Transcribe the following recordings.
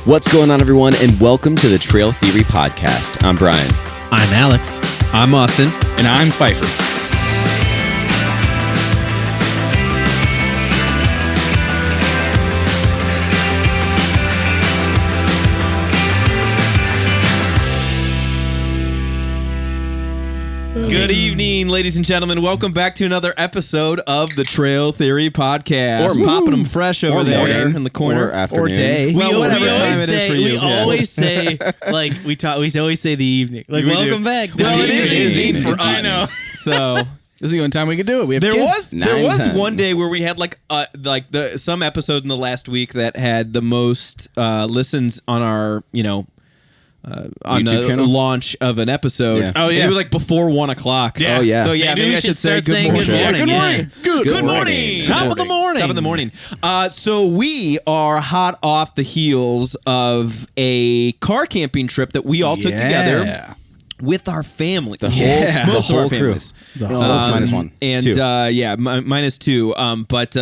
What's going on, everyone, and welcome to the Trail Theory Podcast. I'm Brian. I'm Alex. I'm Austin. And I'm Pfeiffer. Good evening, ladies and gentlemen. Welcome back to another episode of the Trail Theory Podcast. Or popping them fresh over there in the corner. Or afternoon. Or day. Well, whatever time it is for you. We always say, like, we always say the evening. Like, welcome back. Well, it is evening for us. I know. So This is the only time we can do it. We have there kids. was one day where we had some episode in the last week that had the most listens on our, on YouTube the channel? launch of an episode. Yeah. Oh, yeah. And it was like before 1 o'clock. Yeah. Oh, yeah. So yeah, maybe I should say start saying good morning. good morning. Good morning. Top of the morning. Top of the morning. So we are hot off the heels of a car camping trip that we all took together with our family. The whole our crew. families. Minus one. And Two. minus two.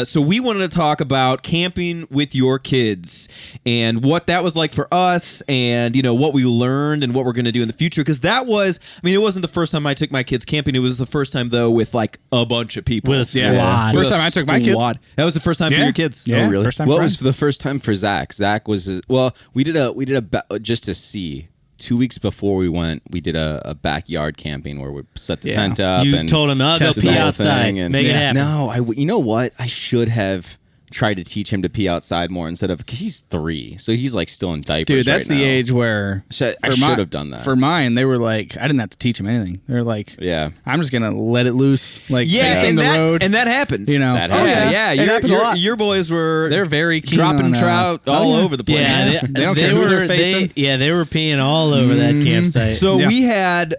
So we wanted to talk about camping with your kids and what that was like for us, and what we learned and what we're going to do in the future. Because it wasn't the first time I took my kids camping. It was the first time though with like a bunch of people. With a squad. First time I took my kids. That was the first time for your kids. Yeah. Oh, really? First time What for was us. the first time for Zach? Zach was we did a just to see. 2 weeks before we went, we did a backyard camping where we set the tent up. You and told him, I'll go tested pee the whole outside. thing, and Make it happen. No, you know what? I should have tried to teach him to pee outside more instead of, because he's 3, so he's like still in diapers. Dude, that's right the now. age where I should have done that. For mine, they were like, I didn't have to teach them anything. They were like, Yeah. I'm just gonna let it loose, like Yeah, facing and the road. and that happened. That Oh happened. yeah. It happened a lot. Your boys were They're very keen dropping on, trout all over the place. Yeah, They don't care who they're facing. They were peeing all over that campsite. So Yeah. we had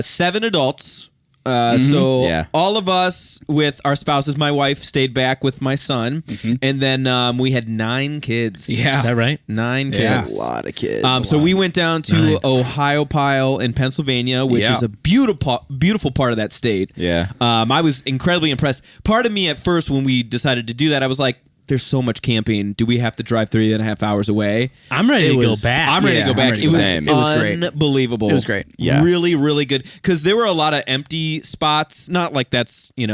7 adults. So Yeah. all of us with our spouses. My wife stayed back with my son, and then we had 9 kids. Yeah. Is that right? 9 Yeah. kids. A lot of kids. So we went down to 9. Ohiopyle in Pennsylvania, which Yeah. is a beautiful part of that state. Yeah. I was incredibly impressed. Part of me at first, when we decided to do that, I was like, there's so much camping. Do we have to drive 3.5 hours away? I'm ready to go was- back. I'm ready to go back. I'm ready It to was, go back. It was great. unbelievable. It was great. Yeah. Really, really good. Because there were a lot of empty spots. Not like that's, there's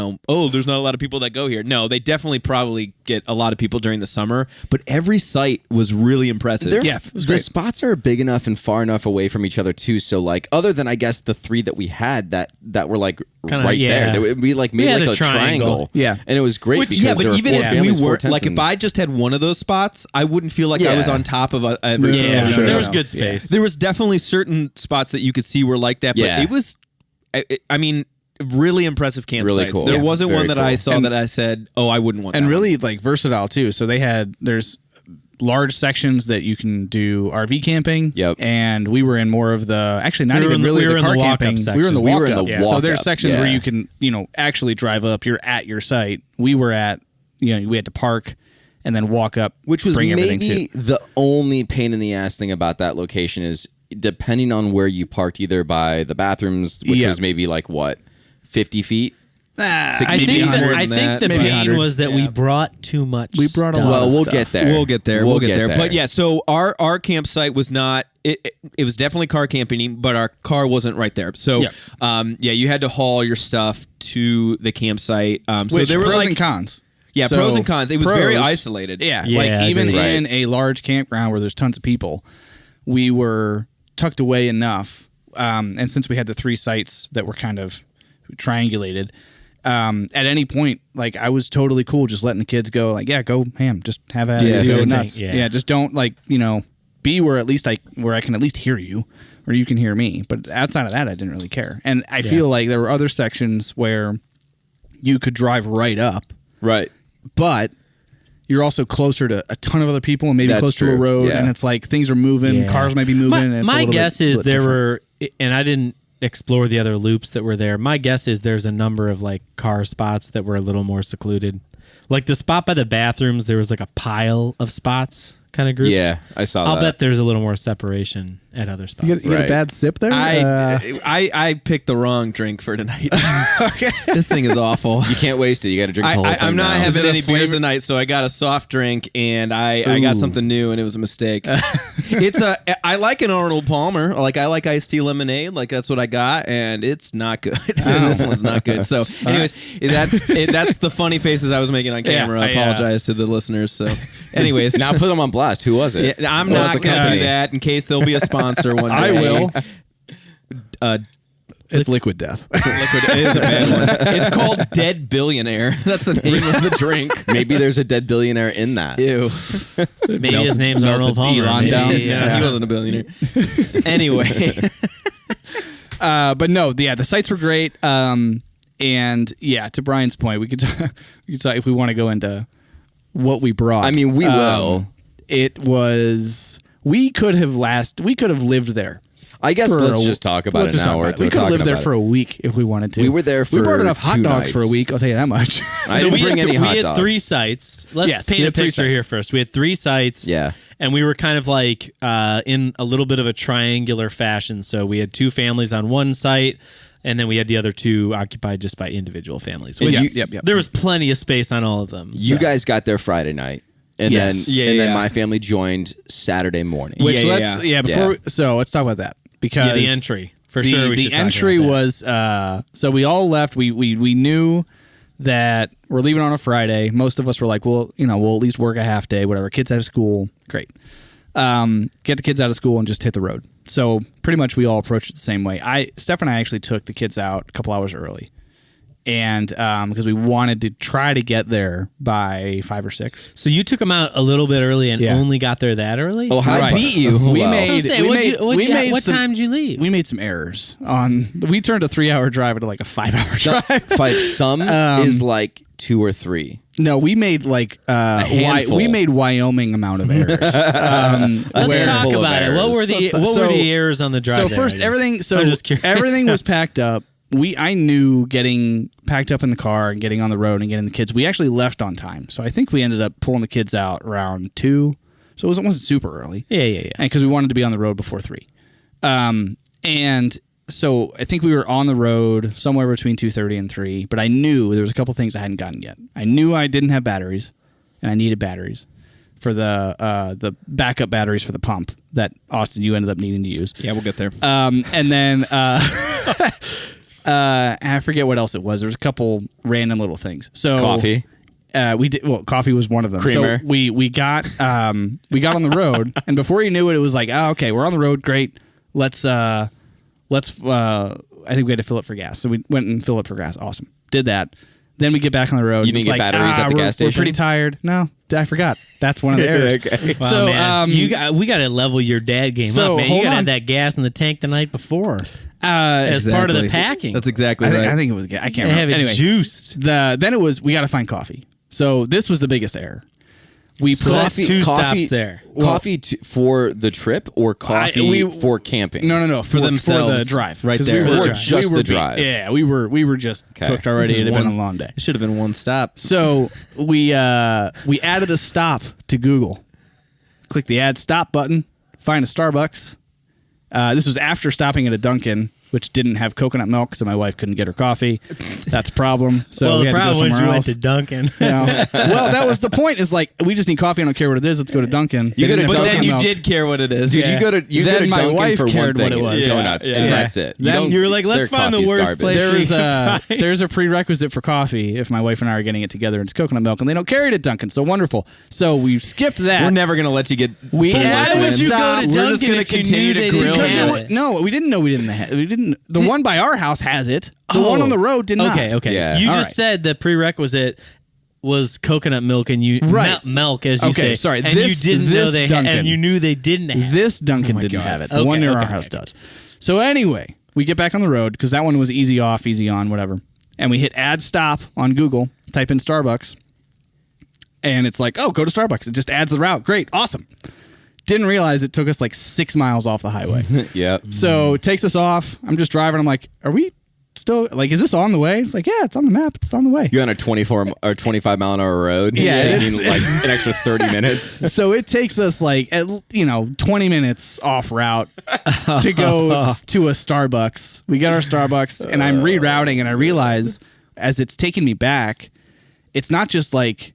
not a lot of people that go here. No, they definitely probably get a lot of people during the summer. But every site was really impressive. The spots are big enough and far enough away from each other too. So like, other than I guess the 3 that we had that were like Kinda, right yeah. there, we like made had like a a triangle. Yeah. and it was great because there were 4 families, 4 tents, like, if I just had one of those spots, I wouldn't feel like I was Yeah. on top of every. Yeah, No, there no, was no. good space. There was definitely certain spots that you could see were like that, but Yeah. it was, really impressive campsites. Really cool. There Yeah, wasn't very one that I cool. saw And- that I said, oh, I wouldn't want that and one. really like versatile too. So there's large sections that you can do RV camping. Yep. And we were in more of the We were in the car walk-up camping. section. We were in the We walk were in up. the So walk-up, there's sections where yeah. you can actually drive up. You're at your site. We were at we had to park and then walk up, which was bring everything maybe to. the only pain in the ass thing about that location is depending on where you parked, either by the bathrooms, which Yeah. was maybe like 50 feet. 60 I feet. think, more the, than I think the maybe pain 100. was that we brought too much. We brought a stuff. lot Well, of we'll stuff. get there. We'll get there. We'll get there. there. But yeah, so our campsite was not. It was definitely car camping, but our car wasn't right there. So you had to haul your stuff to the campsite. So Which there were pros and cons. Yeah, So, pros and cons. It was very pros- isolated. Yeah, Yeah, like even agreed. in a large campground where there's tons of people, we were tucked away enough. And since we had the 3 sites that were kind of triangulated, at any point, like I was totally cool just letting the kids go. Like, yeah, go ham, just have at Yeah, it, do go your nuts. thing, yeah. Yeah, just don't be where at least where I can at least hear you, or you can hear me. But outside of that, I didn't really care. And I feel like there were other sections where you could drive right up, Right. but you're also closer to a ton of other people and maybe That's close to a true, road, yeah. and it's like things are moving, Yeah. cars might be moving. and it's a My little guess bit is there different. were, and I didn't explore the other loops that were there. My guess is there's a number of like car spots that were a little more secluded. Like the spot by the bathrooms, there was like a pile of spots kind of grouped. Yeah, I saw I'll that. bet there's a little more separation at other spots. You get a Right. bad sip there. I picked the wrong drink for tonight. This thing is awful. You can't waste it. You got to drink the whole thing I'm not now. having it a any beers flavor- tonight, so I got a soft drink, and I got something new, and it was a mistake. It's I like an Arnold Palmer. Like I like iced tea lemonade. Like that's what I got, and it's not good. This one's not good. So, anyways, that's the funny faces I was making on camera. I apologize to the listeners. So, anyways, Now put them on blast. Who was it? yeah, I'm What was not the going to company? do that in case there'll be a sponsor one day. I will. Uh, It's Liquid Death. Liquid is a bad one. It's called Dead Billionaire. That's the name of the drink. Maybe there's a dead billionaire in that. Ew. Maybe his name's Arnold Palmer. Elon Maybe, down. Yeah, he wasn't a billionaire. Anyway. But no, yeah, the sites were great. And yeah, to Brian's point, we could talk if we want to go into what we brought. I mean, we will. It was we could have lived there. I guess for let's a- just talk about let's it just now. talk We're about it. We could have talking lived there about for it. a week if we wanted to. We were there We for brought enough hot 2 dogs for a nights. week. I'll tell you that much. I didn't bring any hot we dogs. had 3 sites. Let's Yes, we paint a had 3 picture sites. here first. We had 3 sites. Yeah. And we were kind of like in a little bit of a triangular fashion. So we had 2 families on one site, and then we had the other 2 occupied just by individual families. And Which you- there was plenty of space on all of them. You So- guys got there Friday night, and Yes. then my family joined Saturday morning. Which Yeah. so let's talk about that because Yeah, the entry. For the, sure, we the should talk entry about that. was so we all left. We knew that we're leaving on a Friday. Most of us were like, well, we'll at least work a half day, whatever. Kids out of school, great. Get the kids out of school and just hit the road. So pretty much we all approached it the same way. Steph and I actually took the kids out a couple hours early, and because we wanted to try to get there by 5 or 6. So you took them out a little bit early and Yeah. only got there that early? Oh, I Right. beat you. We Wow. made- what some- time did you leave? We made some errors on. We turned a 3-hour drive into like a 5-hour drive. Some is like 2 or 3. No, we made like handful. we made Wyoming amount of errors. Let's talk full of about it. What errors. were the So- errors on the drive? So there, first, I guess? everything. So I'm just curious. everything was packed up. I knew getting packed up in the car and getting on the road and getting the kids. We actually left on time, so I think we ended up pulling the kids out around 2. So it wasn't super early. Yeah. And because we wanted to be on the road before 3. And so I think we were on the road somewhere between 2:30 and 3. But I knew there was a couple things I hadn't gotten yet. I knew I didn't have batteries, and I needed batteries for the backup batteries for the pump that Austin you ended up needing to use. Yeah, we'll get there. And then I forget what else it was. There was a couple random little things. So Coffee. We did. Well, coffee was one of them. Creamer. So we got on the road, and before you knew it, it was like, oh, okay, we're on the road. Great. Let's. I think we had to fill it for gas, so we went and filled it for gas. Awesome. Did that. Then we get back on the road. You didn't It's get batteries at the gas We're station? pretty tired. No, I forgot. That's one of the errors. Okay. Wow, So man. we got to level your dad game So, up, man. You hold got to on. have that gas in the tank the night before as part of the packing. That's exactly I right. think it was. I can't and remember. have it Anyway, juiced. then it was we got to find coffee. So this was the biggest error. We So that's 2 stops there. Coffee for the trip or coffee for camping? No, for themselves, for the drive, right 'Cause there. We For were, just we were the drive. Yeah, we were just Okay. cooked already. This is It had been a one- long day. It should have been one stop. So we added a stop to Google. Click the add stop button. Find a Starbucks. This was after stopping at a Dunkin', which didn't have coconut milk, so my wife couldn't get her coffee. That's a problem. So Well, we the had to go problem was somewhere you else. went to Dunkin'. You know? Well, that was the point. Is like we just need coffee. I don't care what it is. Let's go to Dunkin'. You They go to didn't have But then coconut you milk. did care what it is. Dude, Yeah. you go to Then my Dunkin' wife for one cared what thing, it was. donuts, Yeah. and Yeah. that's it. Then you were like, let's their find the coffee's worst garbage. place. There's a prerequisite for coffee if my wife and I are getting it together. It's coconut milk, and they don't carry it at Dunkin'. So wonderful. So we skipped that. We're never gonna let you get. We full added license. a stop. We're We're just Dunkin' gonna if you continue knew to they grill didn't Because have you. it. no, we didn't know we didn't have. We didn't. The one by our house has it. The one on the road did not. Okay. Yeah. You All just right. said the prerequisite was coconut milk, and you Right. milk as you Okay, say. sorry, and this- you didn't know this they Dunkin'. and you knew they didn't have. This Dunkin' my didn't God. have it. The Okay, one near our okay, house okay. does. So anyway, we get back on the road because that one was easy off, easy on, whatever. And we hit add stop on Google, type in Starbucks, and it's like, oh, go to Starbucks. It just adds the route. Great, awesome. Didn't realize it took us like 6 miles off the highway. Yeah. So it takes us off. I'm just driving. I'm like, are we still like? Is this on the way? It's like, yeah, it's on the map. It's on the way. You're on a 24 or 25 mile an hour road. Yeah, taking it's- like an extra 30 minutes. So it takes us like 20 minutes off route to go to a Starbucks. We get our Starbucks, and I'm rerouting, and I realize as it's taking me back, it's not just like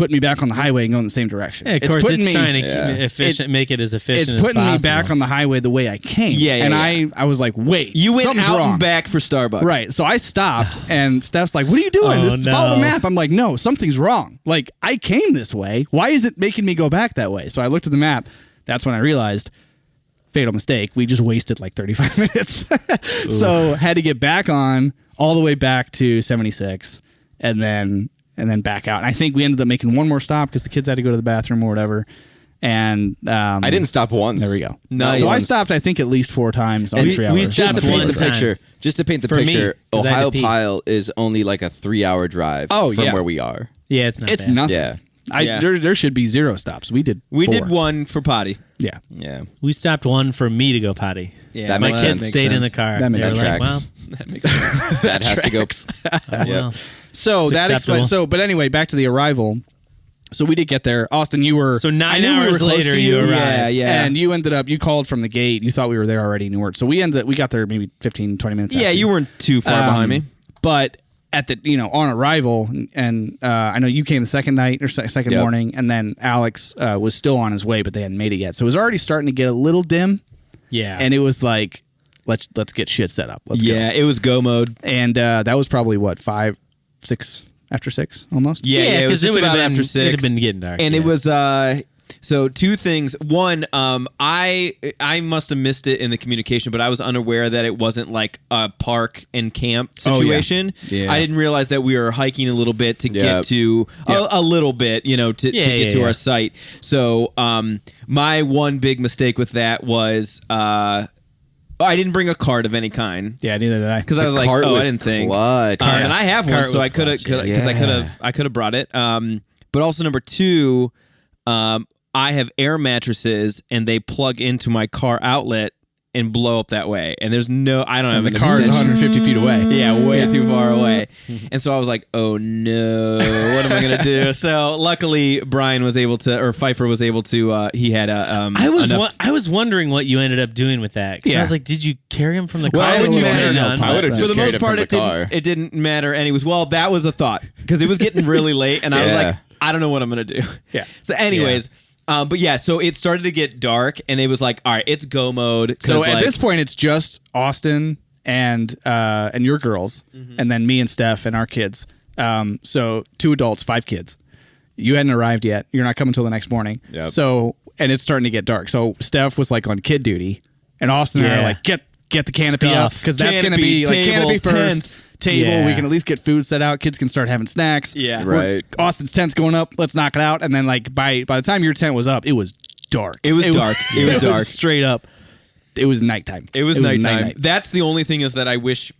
putting me back on the highway and going the same direction. Yeah, of course, putting it's trying to make it as efficient as possible. It's putting me back on the highway the way I came. I was like, wait, You went something's out wrong. and back for Starbucks. Right. So I stopped, and Steph's like, what are you doing? Follow the map. I'm like, no, something's wrong. Like, I came this way. Why is it making me go back that way? So I looked at the map. That's when I realized, fatal mistake. We just wasted like 35 minutes. So had to get back on all the way back to 76 and then back out. And I think we ended up making one more stop because the kids had to go to the bathroom or whatever. And I didn't stop once. There we go. Nice. So I stopped, I think, at least 4 times on 3 hours. Just to stopped paint the one picture. time. Just to paint the For me, picture. 'cause I had to pee. Ohiopyle is only like a 3-hour drive from where we are. Yeah, it's not It's bad. nothing. Yeah. There should be 0 stops. We did 4. We did one for potty. Yeah. Yeah. We stopped one for me to go potty. Yeah, That My makes kids sense. stayed in the car. That makes They were sense. like, well, that makes sense. That has to go. well, So It's that explains. acceptable. But anyway, back to the arrival. So we did get there. Austin, you were. So 9 I knew we hours were close later, to you arrived. Yeah, yeah. And you ended up. You called from the gate. You thought we were there already, and you weren't. So we got there maybe 15, 20 minutes. Yeah, after you weren't too far behind me. But at the on arrival, and I know you came the second night or second Yep. morning, and then Alex was still on his way, but they hadn't made it yet. So it was already starting to get a little dim, yeah. and it was like, let's get shit set up. Let's go. It was go mode. And that was probably what 5, 6 after 6 almost. Yeah, it was because just would have about been after 6. It would have been getting dark. And yeah. it was so 2 things. One, I must have missed it in the communication, but I was unaware that it wasn't like a park and camp situation. Yeah. I didn't realize that we were hiking a little bit to get to a little bit, to get to our site. So my one big mistake with that was I didn't bring a cart of any kind. Yeah, neither did I. Because I was like, cart I was didn't think. clutch. And I have one, Cart so was I could have, clutch, because yeah. I could have brought it. But also number 2, I have air mattresses, and they plug into my car outlet and blow up that way. And there's I don't have the an car is extension. 150 feet away. Yeah, way too far away. And so I was like, oh no, what am I going to do? So luckily Brian was able to, or Pfeiffer was able to, he had I was wondering what you ended up doing with that. 'Cause I Yeah. was like, did you carry him from the car? Well, it Did wouldn't you matter. carry him on? I would've For just the carried most it from part, the car. it didn't matter. Anyways, well, that was a thought because it was getting really late, and I was Yeah. like, I don't know what I'm gonna do. Yeah. So, anyways, but yeah, so it started to get dark, and it was like, all right, it's go mode. So at this point, it's just Austin and your girls, and then me and Steph and our kids. So 2 adults, 5 kids. You hadn't arrived yet. You're not coming till the next morning. Yep. So and it's starting to get dark. So Steph was like on kid duty, and Austin and I are Yeah. like, get the canopy up Stuff. because that's going to Canopy, be like table, canopy first. tents. Table. Yeah. We can at least get food set out. Kids can start having snacks. Yeah. Right. Austin's tent's going up. Let's knock it out. And then like by the time your tent was up, it was dark. It was dark. It was dark. Straight up. It was nighttime. It was nighttime. night-night. That's the only thing is that I wish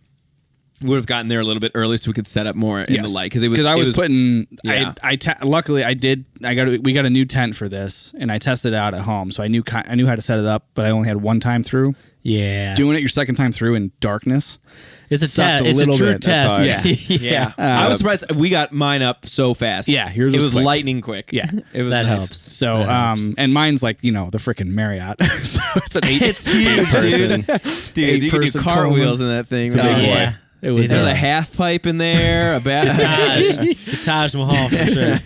we would have gotten there a little bit early so we could set up more in the light because I was putting. Yeah. Luckily I did. We got a new tent for this, and I tested it out at home, so I knew how to set it up, but I only had one time through. Yeah. Doing it your second time through in darkness. It's a sucked test. a It's a little true bit. That's test. hard. Yeah. I was surprised we got mine up so fast. Yeah, yours it was was quick. lightning quick. Yeah. It was That nice. helps. So That helps. and mine's like the freaking Marriott. So it's an 8. It's huge, dude. Dude, you can do Eight-person cartwheels in that thing. a big boy. Yeah. It was. There's a half pipe in there, a bath. The Taj Mahal for sure.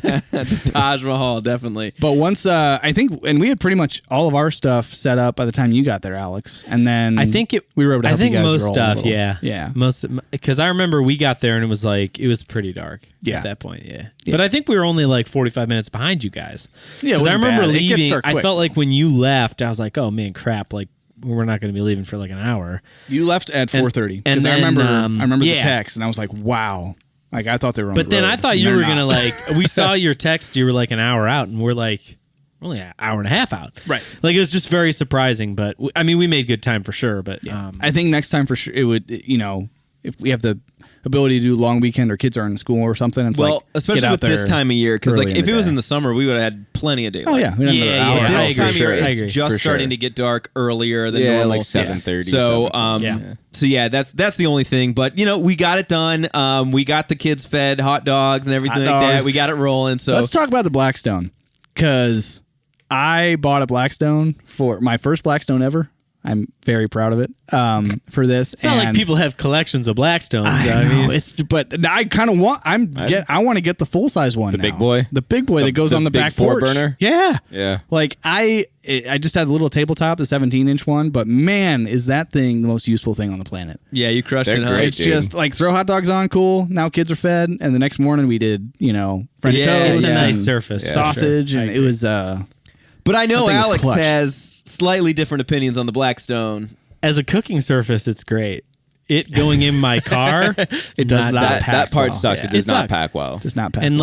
Taj Mahal, definitely. But once I think, and we had pretty much all of our stuff set up by the time you got there, Alex. And then I think we were able to. I help think you guys most roll a stuff, little. yeah. Most because I remember we got there and it was pretty dark. Yeah. At that point, yeah. But I think we were only like 45 minutes behind you guys. Yeah, it Because I wasn't remember bad. It gets leaving. dark I quick. felt like when you left, I was like, oh man, crap! Like we're not going to be leaving for like an hour. You left at 4:30. and I then, remember the yeah. text, and I was like, wow. Like I thought they were on But the then road, I thought and you they're were not. gonna like. We saw your text. You were like an hour out, and we're like only an hour and a half out. Right. Like it was just very surprising. But I mean, we made good time for sure. But I think next time for sure it would, if we have the ability to do a long weekend or kids are in school or something. It's Well, like, especially get out with this there time of year, because like early in if the it was day. in the summer, we would have had plenty of daylight. Oh yeah, we'd have another hour. yeah, This I agree. time of year, I it's agree. just For starting sure. to get dark earlier than Yeah, normal. like 7:30. So, Yeah. that's the only thing. But we got it done. We got the kids fed hot dogs and everything Hot like that. dogs. We got it rolling. So Let's talk about the Blackstone, because I bought a Blackstone for my first Blackstone ever. I'm very proud of it for this. It's not like people have collections of Blackstones. I know, but I kind of want. I want to get the full size one. The big boy? the big boy that goes on the big back 4 porch. burner? Yeah, Yeah. Like I just had the little tabletop, the 17-inch one, but man, is that thing the most useful thing on the planet. Yeah, you crushed They're it, huh? great. It's dude. just like throw hot dogs on, cool. Now kids are fed, and the next morning we did, French Yeah, toast, It's a nice and surface. for sausage, sure. I and it agree. was. But I know That thing was Alex clutch. has slightly different opinions on the Blackstone. As a cooking surface, it's great. It going in my car, It does not That, pack that part well. sucks. Yeah. It does It not sucks. pack well. Does not pack. And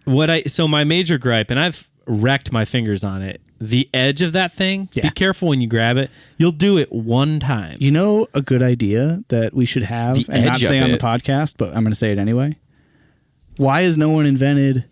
well. so my major gripe, and I've wrecked my fingers on it. The edge of that thing. Yeah. Be careful when you grab it. You'll do it one time. a good idea that we should have, The and not edge of say on the it. podcast, but I'm going to say it anyway. Why has no one invented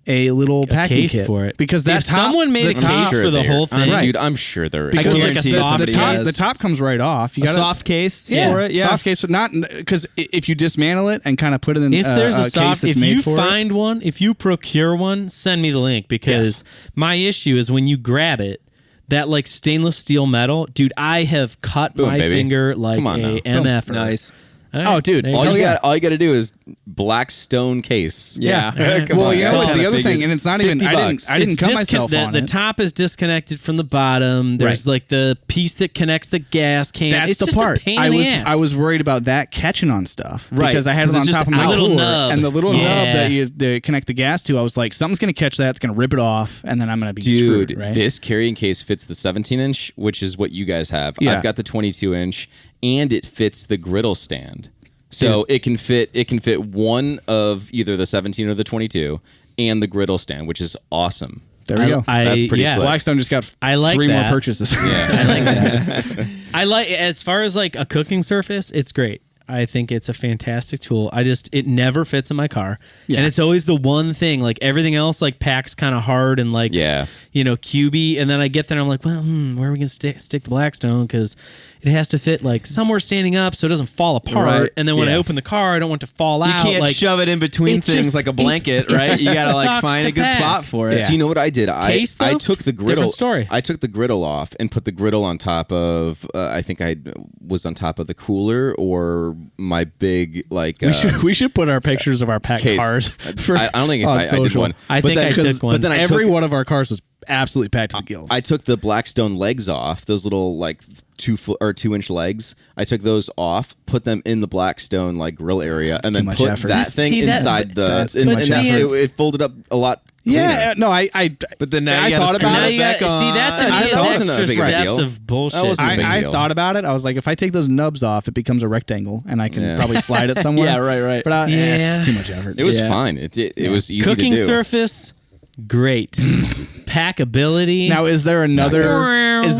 a little packing case kit for it. Because that If someone made a I'm case sure for the there- whole thing, Dude, I'm sure there is. Because I like a guarantee soft somebody top- has. the top comes right off. You A got soft case Yeah. for it? Yeah. soft case, but not because if you dismantle it and kind of put it in if there's a case soft, that's if made you for find one, if you procure one, send me the link because my issue is when you grab it, that like stainless steel metal, dude. I have cut Boom, my baby. finger like Come on a now. MF. Nice. Oh, dude. There you all go. you yeah. got, all you got to do is black stone case. Yeah. Come Well, on, you know so what? kinda The other figured. thing, and it's not even. I didn't It's cut myself the, on the it. top is disconnected from the bottom. There's Right. like the piece that connects the gas can. That's it's the just part. A pain I in the was ass. I was worried about that catching on stuff Right, because I had 'cause it on it's top just of my a little cooler, nub. and the little Yeah. nub that you connect the gas to. I was like, something's gonna catch that. It's gonna rip it off, and then I'm gonna be Dude, screwed. Right? this carrying case fits the 17-inch, which is what you guys have. Yeah. I've got the 22-inch, and it fits the griddle stand. So it can fit one of either the 17 or the 22 and the griddle stand, which is awesome. There we go. That's pretty yeah. slick. Blackstone just got I like 3 more that. purchases. I like that. I like as far as like a cooking surface, it's great. I think it's a fantastic tool. It never fits in my car. Yeah. And it's always the one thing, like everything else like packs kind of hard and like, Yeah. cubey. And then I get there and I'm like, well, where are we going to stick the Blackstone? Because it has to fit like somewhere standing up so it doesn't fall apart. Right. And then when I Yeah. open the car, I don't want it to fall You out. can't like, shove it in between it things just- like a blanket, it right? just You gotta like sucks find to a good pack. spot for it. So you know what I did? Case, I though? took the griddle. Different story. I took the griddle off and put the griddle on top of. I think I was on top of the cooler or my big like. We should put our pictures of our packed case. cars. For, I don't think if on I did social. one. I But think then- I took one. But then I Every took, one of our cars was absolutely packed to the gills. I took the Blackstone legs off. Those little like 2-inch legs. I took those off, put them in the Blackstone like grill area, and too then much put effort. that thing See, that's- inside the. that's too much effort. It folded up a lot. Cleaner. yeah, no, I. But then now I you gotta thought screw about Now it it. you back got, see, on. that's That a wasn't a extra big steps deal. of bullshit. That wasn't a big I deal. thought about it. I was like, if I take those nubs off, it becomes a rectangle, and I can probably slide it somewhere. Yeah, right. But Yeah. it's too much effort. It was Yeah. fine. It was easy Cooking to do. surface, great. Packability. Now, is there another It's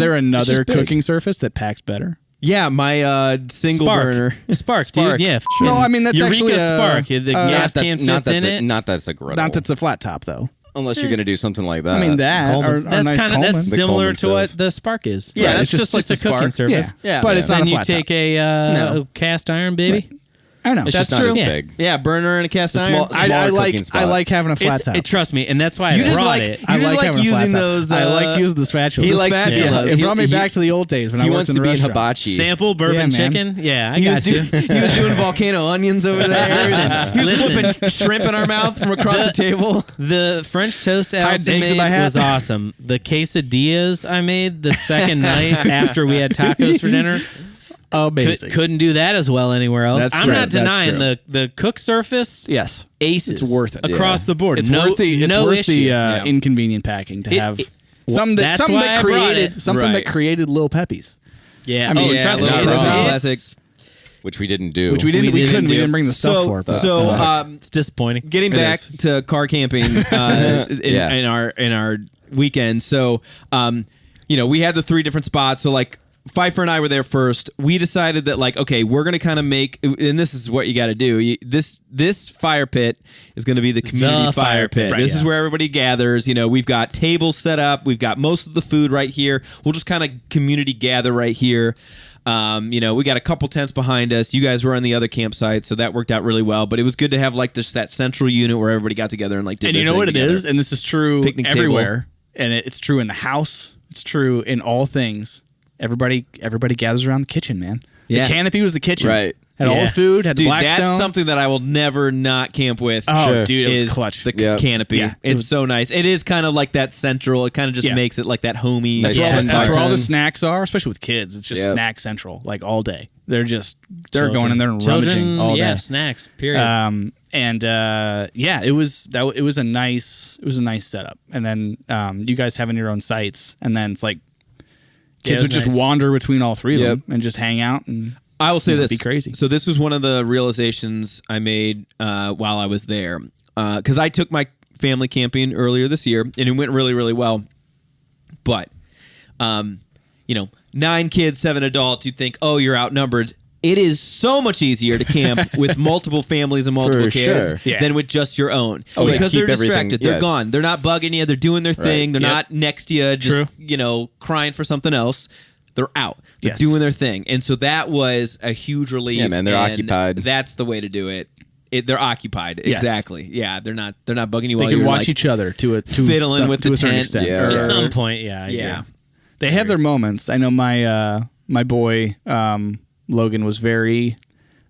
just big. cooking surface that packs better? Yeah, my single Spark. burner. Spark, Spark. dude. Yeah. No, I mean, that's Eureka actually a- Spark. The gas can fits in it. Not that's a griddle. Not that's a flat top though. Unless you're going to do something like that. I mean that Coleman's. or That's nice kind of Coleman. that's The similar Coleman to what stuff. the Spark is. Yeah, Right, it's just like a the cooking Spark. surface. Yeah. but it's not Then a you flat take top. a No. cast iron, baby. I know. it's That's just not true. as Yeah. big. Yeah, burner and a cast It's a iron. small- I cooking like spot. I like having a flat top. Trust me, and that's why You I just brought like- it. you I just like like having a flat using top. those, I like using the spatula. he The likes to be- spatula. It he- brought me he- back to the old days when I He worked wants in to the be in restaurant. hibachi. Sample bourbon Yeah, man. chicken. Yeah, I He was, got you. he was doing volcano onions over there. He was Listen. flipping shrimp in our mouth from across the table. The French toast Allison eggs in my made hat. was awesome. The quesadillas I made the second night after we had tacos for dinner. Amazing. Couldn't do that as well anywhere else. That's I'm true. not That's denying true. the cook surface Yes. aces. It's worth it. across Yeah. the board. It's no, worth the no issue. inconvenient packing to have something that that's why I brought created it. something Right. that created Lil Peppies. Yeah, I mean, yeah, trust me, Little it's- Peppies it's- classic. Which we didn't do. Which we didn't. We We, couldn't. didn't We do. didn't bring the stuff for it. But, It's disappointing. Getting It back is. to car camping Yeah. in our weekend. So, we had the 3 different spots. So, like, Pfeiffer and I were there first. We decided that, like, okay, we're going to kind of make, and this is what you got to do. This fire pit is going to be the community fire pit. right, This yeah. is where everybody gathers. We've got tables set up. We've got most of the food right here. We'll just kind of community gather right here. We got a couple tents behind us. You guys were on the other campsite, so that worked out really well. But it was good to have like that central unit where everybody got together and like did. and their you know thing what together. it is, and this is true Picnic table. everywhere, and it's true in the house. It's true in all things. everybody gathers around the kitchen, man. Yeah. The canopy was the kitchen. Right. Had all Yeah. the food, had the Dude, Blackstone. that's something that I will never not camp with. Oh, Sure. dude, it was is clutch. The Yep. canopy. Yeah, it It's was- so nice. It is kind of like that central. It kind of just Yeah. makes it like that homey. Nice That's, Yeah. where, that's where all the 10x10. snacks are, especially with kids. It's just Yep. snack central, like all day. They're Children. going in there and Children, rummaging all yeah, day. snacks. Period. It was a nice setup. And then you guys having your own sites, and then it's like Yeah, it kids was would just nice. wander between all three of Yep. them and just hang out and I will say You know, this. be crazy. So this was one of the realizations I made while I was there. Because I took my family camping earlier this year, and it went really, really well. But, 9 kids, 7 adults, you'd think, oh, you're outnumbered. It is so much easier to camp with multiple families and multiple For kids sure. Yeah. than with just your own. Oh, they because keep they're everything- distracted. They're yeah. gone. They're not bugging you. They're doing their thing. They're Yep. not next to you just, True. crying for something else. They're out. They're Yes. doing their thing. And so that was a huge relief. Yeah, man, they're and occupied. That's the way to do it. They're occupied. Yes. Exactly. Yeah, they're not bugging you they while can you're watch like, each other to fiddling some, with to the a certain tent. extent. Yeah. to or- some point, yeah. I Yeah. agree. They have their moments. I know my boy Logan was very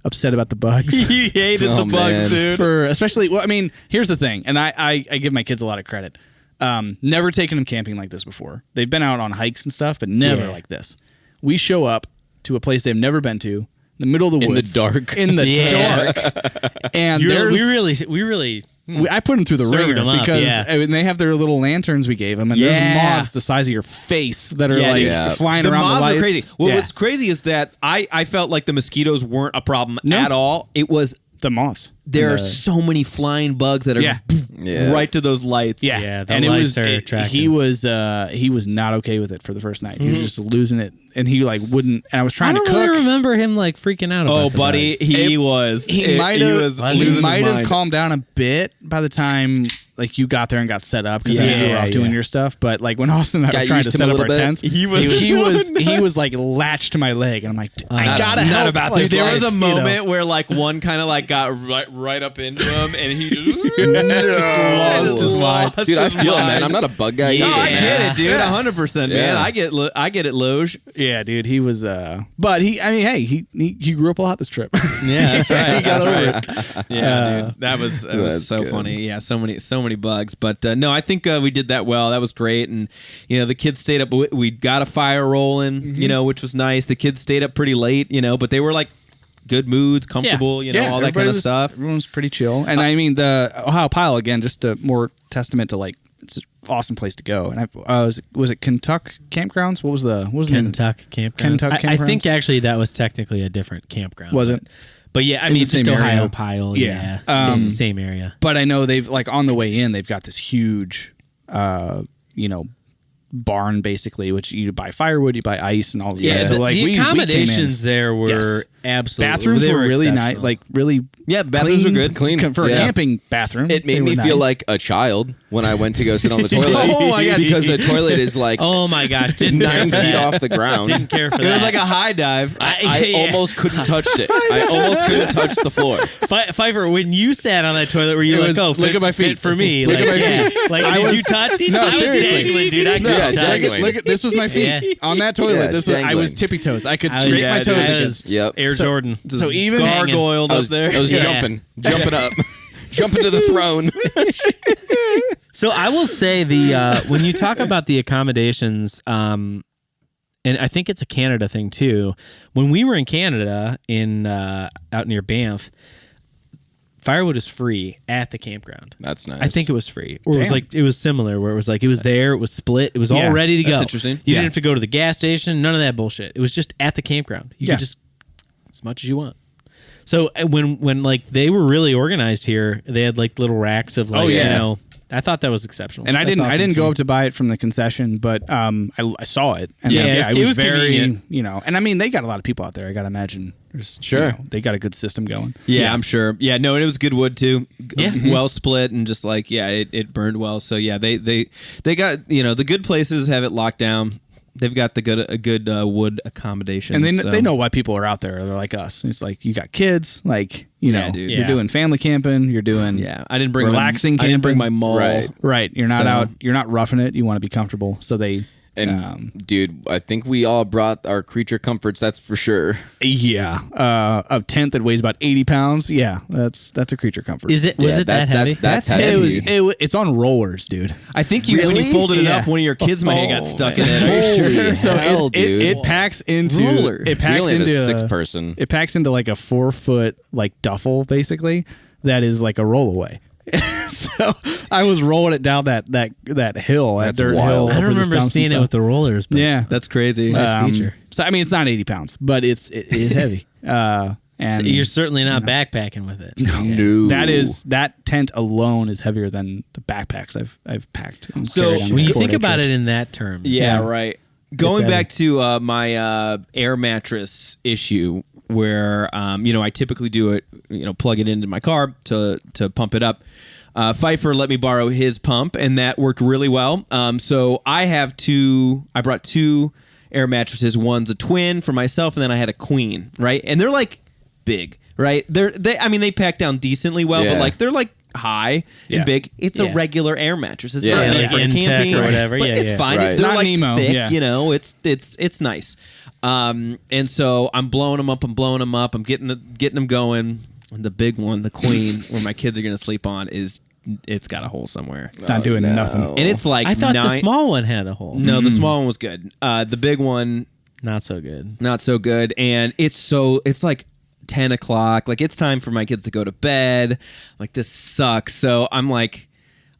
upset about the bugs. He hated Oh, the bugs, man. dude. For especially, well, I mean, here's the thing, and I give my kids a lot of credit. Never taken them camping like this before. They've been out on hikes and stuff, but never Yeah. like this. We show up to a place they've never been to, in the middle of the In the woods, dark. in the Yeah. dark, and We there's. really I put them through the Served ringer them up, because yeah. I mean, they have their little lanterns we gave them, and Yeah. there's moths the size of your face that are Yeah, like yeah. flying The around moths the lights. are crazy. What Yeah. was crazy is that I felt like the mosquitoes weren't a problem No. at all. It was the moths. there are The- so many flying bugs that are Yeah. Yeah. right to those lights. Yeah, Yeah, the and lights are he attractants. was not okay with it for the first night. He was just losing it, and he like wouldn't. And I was I trying to don't cook. really remember him like freaking out. Oh, about the buddy, bugs. he was. He might He have. was Was he? He losing his might have mind. calmed down a bit by the time like you got there and got set up because I knew you were off doing Yeah. your stuff. But like when Austin and I Got were trying to used to him set a up our little bit. tents, He was he so was nuts. like latched to my leg, and I'm like, I Not- gotta not help. about like, this There life, was a you know. moment where like one kind of like got right up into him, and he just Lost his mind. Dude, I feel it, man. I'm not a bug guy. No, either, I man. get it, dude. Yeah. 100%, man. Yeah. I get it, Loge. Yeah, dude, he was. But he, I mean, hey, he grew up a lot this trip. Yeah, that's right. He got That's over right. Yeah, dude, that was That's so good. funny. Yeah, so many bugs. But no, I think we did that well. That was great, and the kids stayed up. We got a fire rolling, which was nice. The kids stayed up pretty late, but they were like good moods, comfortable, all that kind everybody of was- stuff. Everyone was pretty chill, and I mean the Ohiopyle again, just a more testament to like it's an awesome place to go. And was it Kentuck Campgrounds? What was the name? Kentuck campground. Kentuck I think campgrounds? actually that was technically a different campground. Was it? But yeah, I In mean, the just same area? Ohiopyle. Yeah. Yeah, same area. But I know they've like on the way in, they've got this huge, barn basically, which you buy firewood, you buy ice, and all this Yeah, stuff. So like the we came in- accommodations there were Yes. absolutely. bathrooms they were really nice, exceptional. like really. Yeah, the bathrooms clean, are good. Clean. for a Yeah. camping bathroom. It they made were me feel nice. like a child when I went to go sit on the toilet. Oh my God. Because the toilet is like Oh my gosh! Didn't care 9 for feet that. off the ground. Didn't care for It that. was like a high dive. I Yeah. almost couldn't touch it. I almost couldn't touch the floor. Pfeiffer, when you sat on that toilet, were you It like, was, "Oh, look fit, at my feet. fit for me"? Look like, at my yeah. feet. Like, I did was- you touch? No, I was seriously. dangling, dude. I couldn't Yeah, touch. dangling. Look at this was my feet Yeah. on that toilet. Yeah, this was, I was dangling. tippy toes. I could I scrape was, my toes I against. was Yep. Air Jordan. So even Gargoyled I up was, there. I was Yeah. jumping up, jumping to the throne. So I will say when you talk about the accommodations, and I think it's a Canada thing too. When we were in Canada out near Banff, firewood is free at the campground. That's nice. I think it was free, or Damn. it was similar, where it was like it was there, it was split, it was all Yeah, ready to go. that's interesting. You Yeah. didn't have to go to the gas station, none of that bullshit. It was just at the campground. You Yeah. could just as much as you want. So when like they were really organized here, they had like little racks of like Oh, yeah. I thought that was exceptional. And I That's didn't awesome go too. up to buy it from the concession, but I saw it. And Yeah, it it was was very, convenient. and I mean they got a lot of people out there. I gotta imagine. There's, Sure. they got a good system going. Yeah, I'm sure. Yeah, no, and it was good wood too. Yeah. Well split and just like it burned well. So yeah, they got the good places have it locked down. They've got a good wood accommodation. And so. they know why people are out there. They're like us. It's like you got kids, like Yeah, dude. you're Yeah. doing family camping. You're doing Yeah, I didn't bring relaxing I didn't bring my camping. maul. Right. Right. You're not So- out. You're not roughing it. You want to be comfortable. So they And dude, I think we all brought our creature comforts. That's for sure. Yeah, a tent that weighs about 80 pounds. Yeah, that's a creature comfort. Was it that heavy? That's It heavy. was. It's on rollers, dude. I think when you folded it up, one of your kids might have got stuck in it. Holy So hell, it dude. packs into Roller. it packs We only have into a 6-person. It packs into like a 4-foot like duffel, basically. That is like a rollaway. So I was rolling it down that hill, that That's dirt wild. hill. I don't over the remember stumps seeing and it stuff. with the rollers. But Yeah, That's crazy. nice feature. So I mean, it's not 80 pounds, but it is heavy. And You're certainly not backpacking with it. No. that tent alone is heavier than the backpacks I've packed. And So, carried on When you 4-day think about trips. it in that term, Yeah, right. Going heavy. back to my air mattress issue, where I typically do it, plug it into my car to pump it up. Pfeiffer let me borrow his pump, and that worked really well. So I brought 2 air mattresses. One's a twin for myself, and then I had a queen, right? And they're like big, right? They pack down decently well, but Yeah. like they're like high Yeah. and big. It's a Yeah. regular air mattress. It's Yeah. not Yeah, meant like for Intech camping or whatever. but Yeah, it's yeah. fine. Right. They're It's not like Nemo, thick, yeah. it's nice. And so I'm blowing them up. I'm getting them going. And the big one, the queen, where my kids are gonna sleep on, it's got a hole somewhere, it's not doing nothing. and it's like I thought the 9. small one had a hole. No, the small one was good. The big one, Not so good. not so good. And it's like 10 o'clock. Like, it's time for my kids to go to bed. Like, this sucks. So I'm like,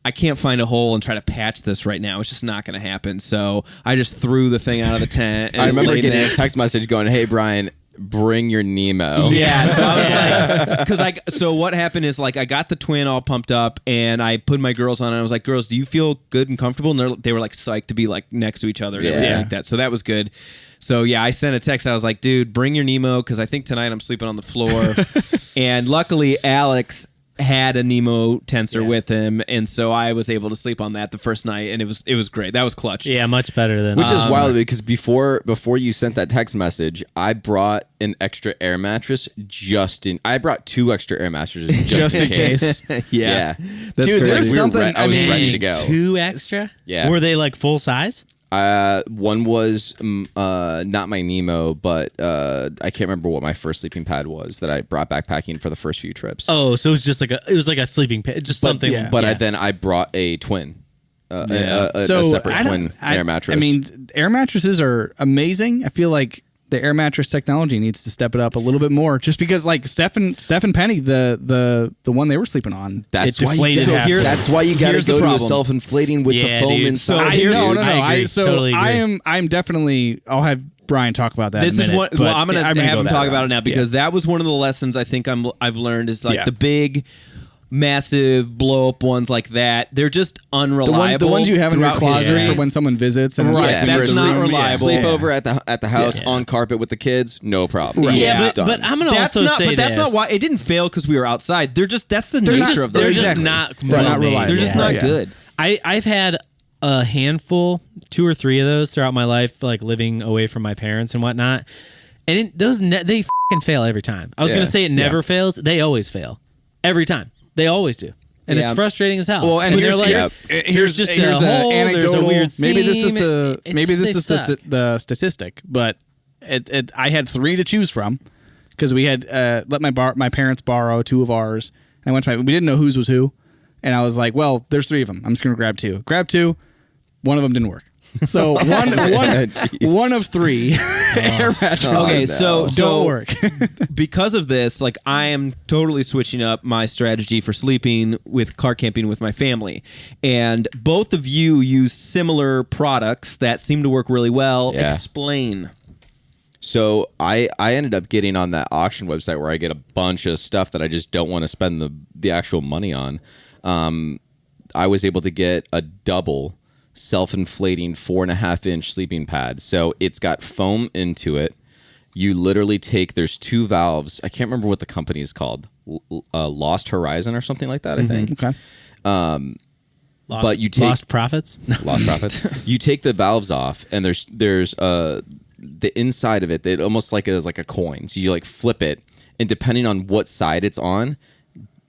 I can't find a hole and try to patch this right now. It's just not going to happen. So I just threw the thing out of the tent. And I remember laid getting a next- text message going, "Hey Brian, bring your Nemo." Yeah, so I was like, so what happened is, like, I got the twin all pumped up, and I put my girls on it. I was like, "Girls, do you feel good and comfortable?" And they were like psyched to be like next to each other and everything Yeah. like that. So that was good. So yeah, I sent a text. I was like, "Dude, bring your Nemo," because I think tonight I'm sleeping on the floor. And luckily, Alex had a Nemo tensor with him, and so I was able to sleep on that the first night, and it was great. That was clutch. Yeah, much better than. Which is wild because before you sent that text message, I brought an extra air mattress I brought 2 extra air mattresses just in case. yeah. That's Dude, crazy. there's something- I was I ready mean, to go. 2 extra. Yeah. Were they like full size? One was not my Nemo, but I can't remember what my first sleeping pad was that I brought backpacking for the first few trips. Oh, so it was just like a sleeping pad, just something. yeah. But yeah. I brought a twin, a So separate I don't- twin air mattress. I mean, air mattresses are amazing. I feel like the air mattress technology needs to step it up a little bit more, just because like Steph and Penny, the one they were sleeping on, that's it why deflated half. that's why you got to here's the go to a problem. self-inflating with Yeah, the foam dude. inside. So I here's- no. I agree. Totally agree. I'm definitely. I'll have Brian talk about that. This in a is minute, what. but Well, I'm gonna have go him that talk route. about it now, because Yeah. that was one of the lessons I think I've learned is like Yeah. the big, massive blow up ones like that. They're just unreliable. the ones you have in your throughout closet history. for when someone visits. And it's Right, like, that's for not sleep- reliable. Sleepover at the house Yeah. on carpet with the kids, no problem. Yeah, Done. but I'm gonna That's also not. say But that's this. not why it didn't fail, because we were outside. That's the They're nature just, of they're those. just Exactly. not. They're not well-made. reliable. They're just Yeah. not Yeah. good. I've had a handful, 2 or 3 of those throughout my life, like living away from my parents and whatnot. And they fucking fail every time. I was Yeah. gonna say it never fails. They always fail, every time. They always do, and Yeah. it's frustrating as hell. Well, and When here's, they're like, here's just here's a a hole, there's a anecdotal. weird maybe this is seam, the it's maybe just this they is suck. the statistic, but I had 3 to choose from, because we had let my parents borrow 2 of ours, and I went to we didn't know whose was who, and I was like, well, there's 3 of them. I'm just gonna grab 2. Grab 2. One of them didn't work. So one of 3 air mattresses Okay, no. so don't work. because of this, like, I am totally switching up my strategy for sleeping with car camping with my family. And both of you use similar products that seem to work really well. Yeah. Explain. So I ended up getting on that auction website where I get a bunch of stuff that I just don't want to spend the actual money on. I was able to get a double self-inflating 4.5-inch sleeping pad. So it's got foam into it. You literally there's 2 valves. I can't remember what the company is called. Lost Horizon or something like that, I think. Okay. But you take lost profits. Lost profits. You take the valves off, and there's the inside of it that almost like is like a coin. So you like flip it, and depending on what side it's on,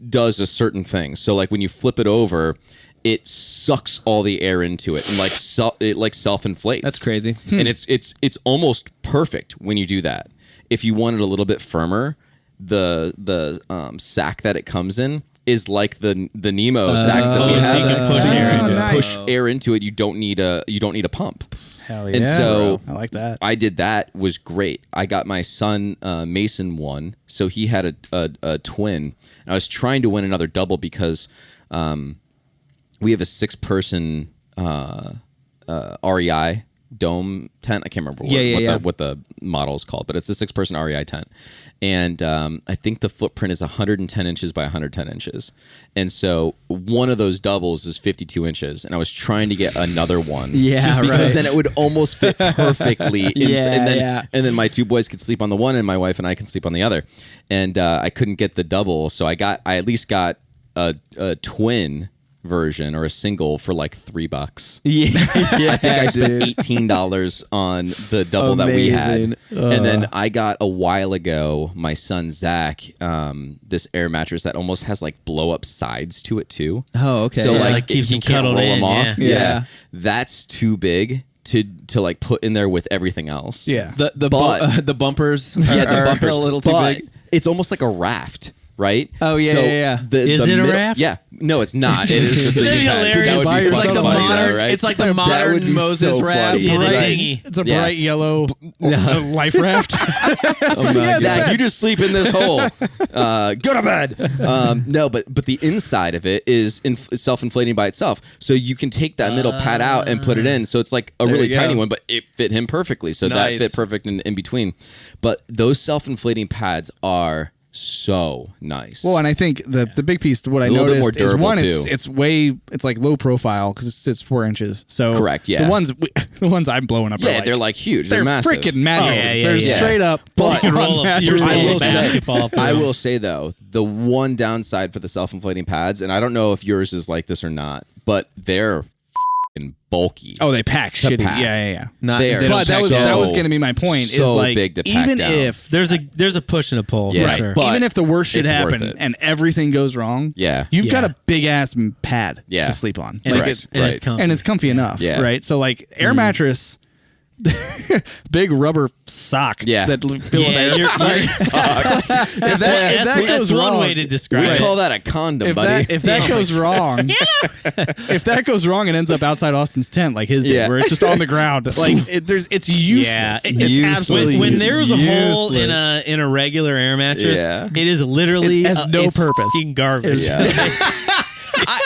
does a certain thing. So like when you flip it over, it sucks all the air into it and it self-inflates. That's crazy. And it's almost perfect when you do that. If you want it a little bit firmer, the sack that it comes in is like the Nemo sacks that we so have. you can push air into it. Push air into it. You don't need a pump. Hell yeah. And so I like that. I did that. Was great. I got my son Mason one, so he had a twin. And I was trying to win another double because we have a 6-person REI dome tent. I can't remember what the model is called, but it's a 6-person REI tent. And I think the footprint is 110 inches by 110 inches. And so one of those doubles is 52 inches. And I was trying to get another one. Yeah, because right. then it would almost fit perfectly. Yeah, And then my 2 boys could sleep on the one and my wife and I can sleep on the other. And I couldn't get the double. So I at least got a twin version or a single for like $3. Yeah, I think I spent $18 on the double that we had. And then I got a while ago, my son Zach, this air mattress that almost has like blow up sides to it too. Oh, okay. So Yeah, like, like keeps he them can't roll cuddled them in, off. yeah. Yeah. That's too big to like put in there with everything else. Yeah. The bumpers. Yeah, the are bumpers a little too but big. It's almost like a raft. Right? Oh, yeah, So yeah. Is it a raft? Yeah. No, it's not. It is just a That'd be pad. hilarious. That would Buy be yourself fucking a funny, modern- though, right? It's like the That would modern be Moses so raft. funny. In a Right. dinghy. It's a Yeah. bright yellow life raft. Zach, you just sleep in this hole. Go to bed. No, but the inside of it is self-inflating by itself. So you can take that middle pad out and put it in. So it's like a really you go. tiny one, but it fit him perfectly. So Nice. that fit perfect in between. But those self-inflating pads are so nice. Well, and I think the big piece, what I A little bit noticed more is durable, one, too. it's like low profile because it's 4 inches. So Correct, yeah. the ones I'm blowing up, yeah, are they're like huge. They're they're massive. freaking mattresses. Oh, yeah, they're yeah. straight up. But- You can roll up your I will basketball through. I will say though, the one downside for the self-inflating pads, and I don't know if yours is like this or not, but they're f***ing bulky. Oh, they pack shitty. pack. Yeah. Not They are they don't But that pack was so- down. going to be my point. Is so like big to pack even down. if There's a push and a pull. Yeah, for sure. but even if the worst should it's worth happen it. and everything goes wrong, Yeah. you've got Yeah. a big ass pad Yeah. to sleep on. and, Right, it's, and it's right. comfy. and it's comfy enough, Yeah. right? So like air mattress, big rubber sock Yeah. that fill with air. you're, If that that's goes one wrong, way to describe We it. call that a condom, if buddy. that goes wrong, if that goes wrong, it ends up outside Austin's tent like his did, Yeah. where it's just on the ground. Like it's useless. Yeah, it's useless. absolutely when useless. there's a hole in a regular air mattress, Yeah. it is literally It has no it's purpose. fucking garbage. Yeah.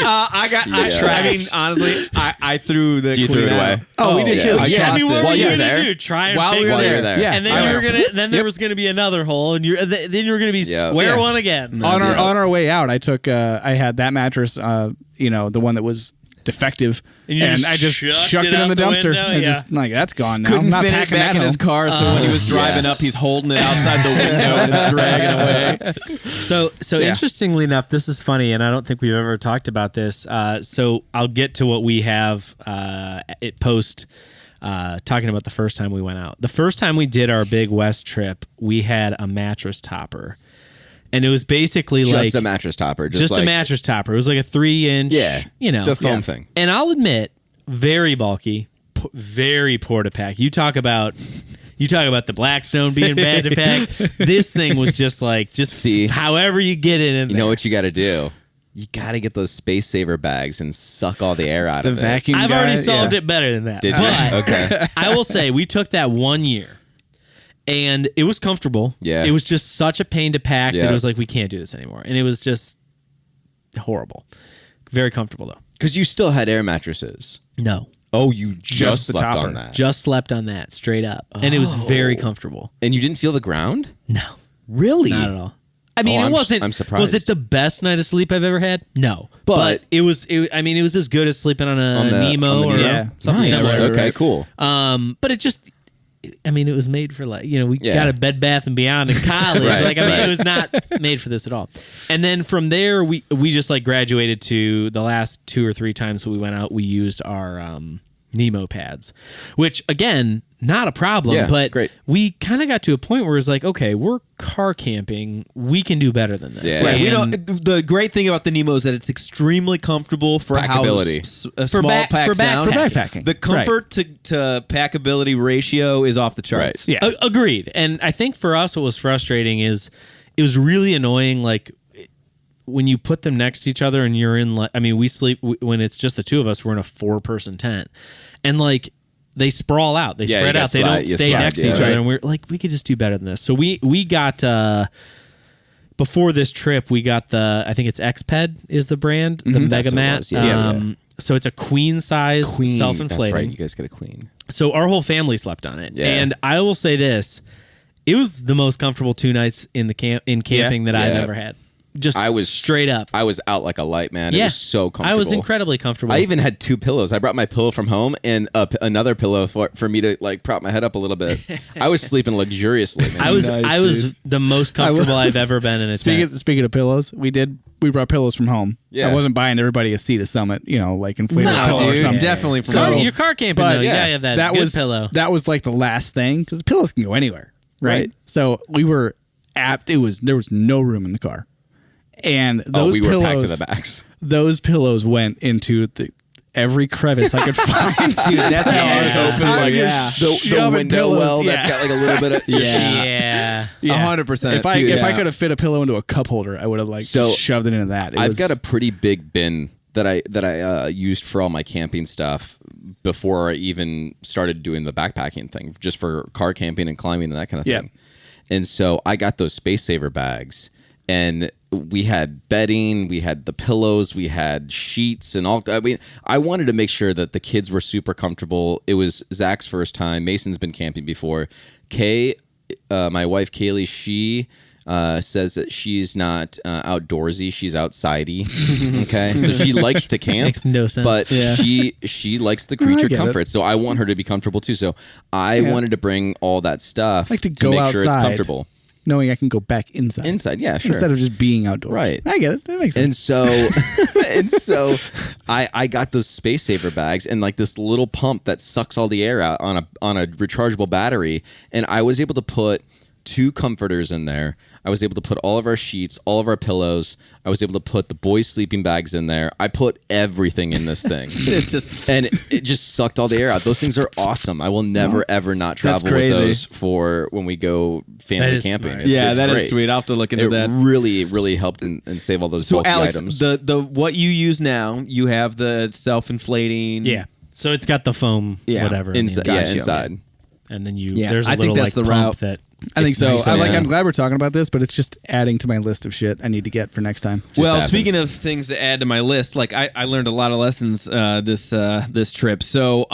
I mean, honestly, I threw the You queen threw it out. away? Oh, we did yeah. too. I Yeah, I mean, tossed what it. were While you you were gonna there? do? Try and While we fix were it? there. there. Yeah. And then you were gonna. Then there was gonna be another hole, and then you were gonna be Yeah. square Yeah. one again. on our way out, I took I had that mattress, the one that was defective, And you just I just chucked chucked it it in out the the dumpster. window? And Yeah. just like that's gone now. Couldn't I'm not fit it packing back that in his home. car, so when he was driving yeah. up, he's holding it outside the window and it's dragging away. So Yeah. interestingly enough, this is funny, and I don't think we've ever talked about this. So I'll get to what we have talking about the first time we went out. The first time we did our big West trip, we had a mattress topper. And it was basically Just like a mattress topper. just like, a mattress topper. It was like a 3-inch, Yeah. The foam thing. And I'll admit, very bulky, very poor to pack. You talk about the Blackstone being bad to pack. This thing was just See? however you get it in You there. know what you got to do? You got to get those space saver bags and suck all the air out The of it. vacuum. I've guy, already solved yeah. it better than that. Did you? But Okay. I will say we took that 1 year. And it was comfortable. Yeah. It was just such a pain to pack that Yeah. it was like, we can't do this anymore. And it was just horrible. Very comfortable, though. Because you still had air mattresses. No. Oh, you just the slept topper. on that. Just slept on that straight up. And it was very comfortable. And you didn't feel the ground? No. Really? Not at all. I mean, Oh, it I'm- wasn't. I'm surprised. Was it the best night of sleep I've ever had? No, But- it was. I mean, it was as good as sleeping on a Nemo on the or Nemo. something Nice. similar. Okay, cool. But it just. I mean, it was made for we Yeah. got a Bed Bath and Beyond in college. Right, It was not made for this at all. And then from there, we just graduated to the last 2 or 3 times we went out. We used our Nemo pads, which again, not a problem. Yeah, but great. we kind of got to a point where it's like, okay, we're car camping. We can do better than this. Yeah. Right. We And don't. The great thing about the Nemo is that it's extremely comfortable for how Packability. small packs down. For backpacking. The comfort to packability ratio is off the charts. Yeah. Agreed. And I think for us, what was frustrating is it was really annoying. Like when you put them next to each other and you're in, like, I mean, we sleep when it's just the two of us. We're in a 4-person tent, and like they sprawl out, they spread out, they don't stay next to each other, and we're like, we could just do better than this. So we got before this trip, we got the, I think it's XPED is the brand, the Mega what it Mat. was, yeah. So it's a queen size, self-inflating. That's right. You guys get a queen. So our whole family slept on it. Yeah. And I will say this, it was the most comfortable 2 nights in the camping that I've ever had. Just I was straight up. I was out like a light, man. It was so comfortable. I was incredibly comfortable. I even had 2 pillows. I brought my pillow from home and another pillow for me to like prop my head up a little bit. I was sleeping luxuriously, man. I was the most comfortable I've ever been in a tent. Speaking of pillows, we brought pillows from home. Yeah. I wasn't buying everybody a Seat of Summit, like inflatable No, pillow or dude, something. definitely. So your car camping, though, you gotta have that good pillow. That was like the last thing because pillows can go anywhere, right? So we were apt. There was no room in the car, and those we were pillows, packed to the max. Those pillows went into every crevice I could find. Dude, that's how ours open. Like, The window well that's got like a little bit of Yeah. 100%. If I could have fit a pillow into a cup holder, I would have shoved it into that. I've got a pretty big bin that I used for all my camping stuff before I even started doing the backpacking thing, just for car camping and climbing and that kind of thing. And so I got those Space Saver bags, and we had bedding, we had the pillows, we had sheets and all. I mean, I wanted to make sure that the kids were super comfortable. It was Zach's first time. Mason's been camping before. Kay, my wife Kaylee, she says that she's not outdoorsy, she's outsidey. Okay, so she likes to camp. Makes no sense. But she likes the creature comfort. So I want her to be comfortable too. So I wanted to bring all that stuff like to go make outside, sure it's comfortable. Knowing I can go back inside. Yeah, sure. Instead of just being outdoors. Right. I get it. That makes sense. And so I got those Space Saver bags and like this little pump that sucks all the air out on a rechargeable battery, and I was able to put 2 comforters in there. I was able to put all of our sheets, all of our pillows. I was able to put the boys' sleeping bags in there. I put everything in this thing. it just sucked all the air out. Those things are awesome. I will never ever not travel with those for when we go family camping. Smart. It's great. is sweet. I'll have to look into that. Really, really helped and save all those bulky Alex, items. the what you use now, you have the self-inflating. Yeah. So it's got the foam, whatever. Inside, Gotcha. inside. And then Yeah, there's a I think little that's like the pump route. that. I think it's so. nice I'm glad we're talking about this, but it's just adding to my list of shit I need to get for next time. Well, happens. speaking of things to add to my list, like I learned a lot of lessons this trip. So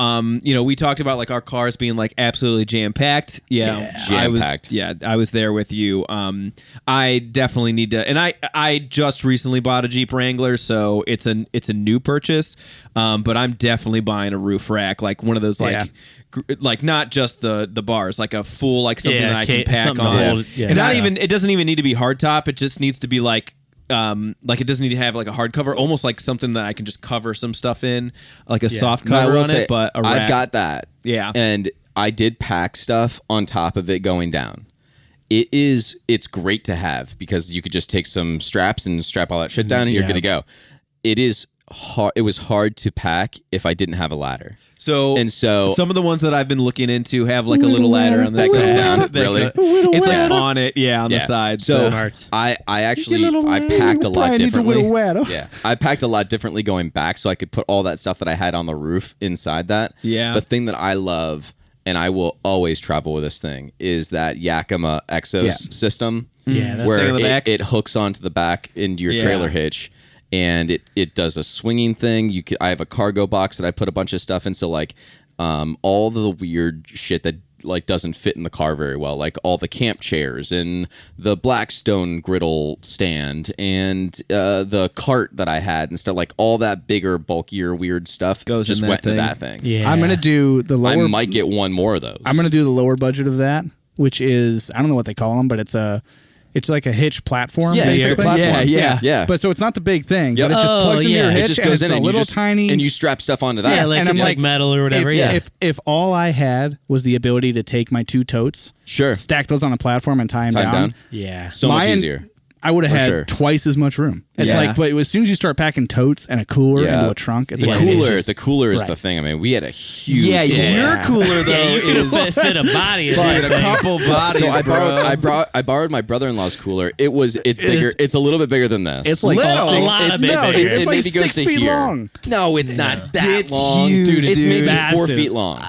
we talked about like our cars being like absolutely jam packed. Jam-packed. I was there with you. I definitely need to, and I just recently bought a Jeep Wrangler, so it's a new purchase. But I'm definitely buying a roof rack, like one of those like not just the bars, like a full like something that I can pack on. And not even, it doesn't even need to be hardtop. It just needs to be like it doesn't need to have like a hard cover, almost like something that I can just cover some stuff in, like a soft cover on it. But a rack. I've got that. Yeah. And I did pack stuff on top of it going down. It's great to have because you could just take some straps and strap all that shit down and you're good to go. It was hard to pack if I didn't have a ladder. So some of the ones that I've been looking into have like a little ladder on the that side. goes down. Really? It's like on it, on the side. So Smart. I actually packed a lot differently. Yeah. I packed a lot differently going back so I could put all that stuff that I had on the roof inside that. Yeah. The thing that I love, and I will always travel with this thing, is that Yakima Exos system. Yeah, that's where on the back. it hooks onto the back into your trailer hitch. And it does a swinging thing. I have a cargo box that I put a bunch of stuff in. So like all the weird shit that like doesn't fit in the car very well, like all the camp chairs and the Blackstone griddle stand and the cart that I had and stuff, like all that bigger, bulkier, weird stuff Goes just in that went into thing. that thing. Yeah. I'm gonna do the lower. I might get one more of those. I'm gonna do the lower budget of that, which is I don't know what they call them, but it's It's like a hitch platform. Yeah, it's like a basically. platform. Yeah. But so it's not the big thing. Yep. But it just plugs into your yeah. hitch, It just and goes it's in a and you little just, tiny. and you strap stuff onto that. Yeah, like And I'm it's like like, metal or whatever. If all I had was the ability to take my 2 totes, Sure. stack those on a platform and tie them down, yeah. So much mine- easier. I would have For had sure. twice as much room. It's Yeah. like, but as soon as you start packing totes and a cooler Yeah. into a trunk, it's The like cooler, it's just- the cooler is right. the thing. I mean, we had a huge. Yeah, your cooler though. Yeah, you could is- have fit a body in Dude, that a thing. couple bodies. So bro. I borrowed my brother-in-law's cooler. It's bigger. It's a little bit bigger than this. It's like A Little. lot of big no, bigger. it's it like maybe goes 6 to feet here. long. No, it's not that It's long, huge, It's dude. maybe 4 Massive. feet long.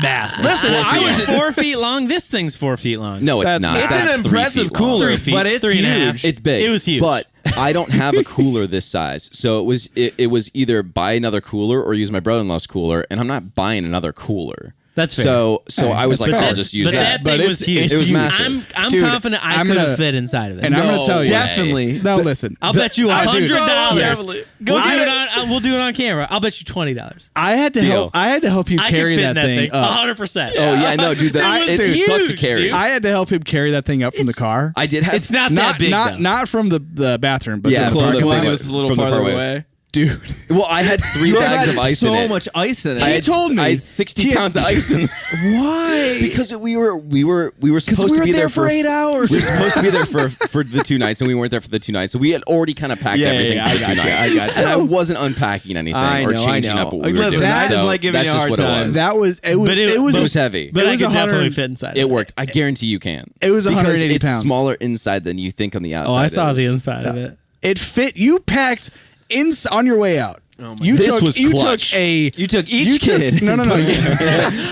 Massive. Listen, I was feet. 4 feet long. This thing's 4 feet long. No, it's not. It's That's an 3 impressive feet long. cooler, 3 feet, but it's 3.5. huge. It's big. It was huge. But I don't have a cooler this size. So it was either buy another cooler or use my brother-in-law's cooler, and I'm not buying another cooler. That's fair. So I was That's like, fair. I'll just use but that. that thing But was it's- huge. it's It was massive. I'm Dude, confident I I'm could gonna- have fit inside of it. And I'm going to tell you. Definitely. No, listen. I'll bet you Dude, $100. Go do it. We'll do it on camera. I'll bet you $20. I had to Deal. help you I carry could fit that in thing up. 100%. Oh yeah, no, dude, It was it sucked to huge, carry. dude. I had to help him carry that thing up from the car. I did have. It's not that big. though. not from the bathroom, but Yeah, the from Close the parking one thing lot. was a little from the farther far away. away. Dude, Well, I had 3 bags of ice so in it. much ice in it. I had, told me. I had 60 pounds of ice in Why? because we were supposed we to were be there there for 8 hours. We were supposed to be there for the 2 nights, and we weren't there for the 2 nights. So we had already kind of packed Yeah, everything yeah, for I the 2 got you, nights. I got you. And I wasn't unpacking anything I or know, changing I know. up what we were Listen, doing. I just So like giving that's you a just hard what it time. was. that was it was But it was heavy. But It I was could 100 definitely fit inside. It worked. I guarantee you can. It was because 180 it's pounds. smaller inside than you think on the outside. Oh, I saw is. the inside of it. It fit. You packed on your way out. Oh my you God. This took, was you clutch. took a You took each you took- kid. No.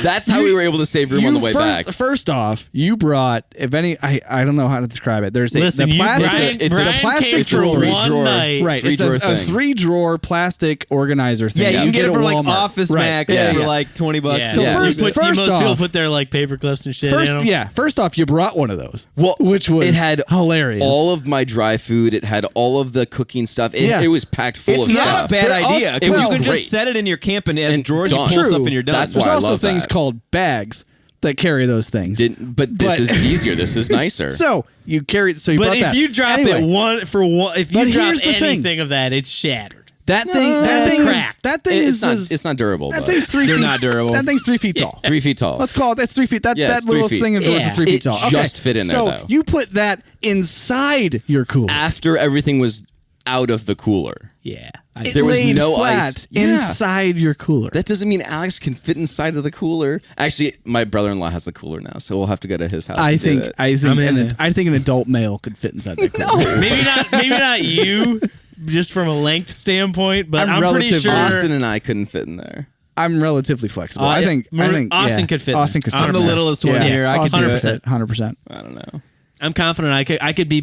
That's how we were able to save room on the way back. First off, you brought if any. I don't know how to describe it. There's Listen, the plastic. Brian, it's a Brian plastic came for drawer. one night. Right, it's Three-drawer a thing. 3-drawer plastic organizer thing. Yeah, you can get it at for like Walmart. Office Right. Max Yeah, for yeah. like $20. Yeah. So Yeah. first most people off, put their like paper clips and shit. first, in 'em. yeah. First off, you brought one of those. Well, which was it had hilarious. all of my dry food. It had all of the cooking stuff. It was packed full It's of not stuff. a bad They're idea also- because you well, can great. just set it in your camp and as And drawers, you done. pull True. stuff and you're done. That's There's why I also love things that. called bags that carry those things. But this is easier. This is nicer. So you carry. So you But brought if that. you drop Anyway, it one for one, if But you drop here's the thing. anything of that, it's shattered. that thing cracked. it's not durable. That but thing's 3 They're feet. not durable. That thing's 3 feet tall. 3 feet tall. Let's call it. That's 3 feet. That Yeah, that it's 3 little feet. thing of drawers Yeah. is 3 feet It tall. just fit in there, So though. you put that inside your cooler. After everything was out of the cooler. Yeah. It There was laid no flat ice. Yeah. inside your cooler. That doesn't mean Alex can fit inside of the cooler. Actually, my brother-in-law has the cooler now, so we'll have to go to his house. I and do think it. I in think it. an adult male could fit inside that cooler. maybe not you, just from a length standpoint, but I'm I'm pretty relative- sure Austin and I couldn't fit in there. I'm relatively flexible. I yeah. think Austin yeah. could fit in Austin there. could fit. I'm in the there. littlest one here. I could do it. 100%. 100%. I don't know. I'm confident I could be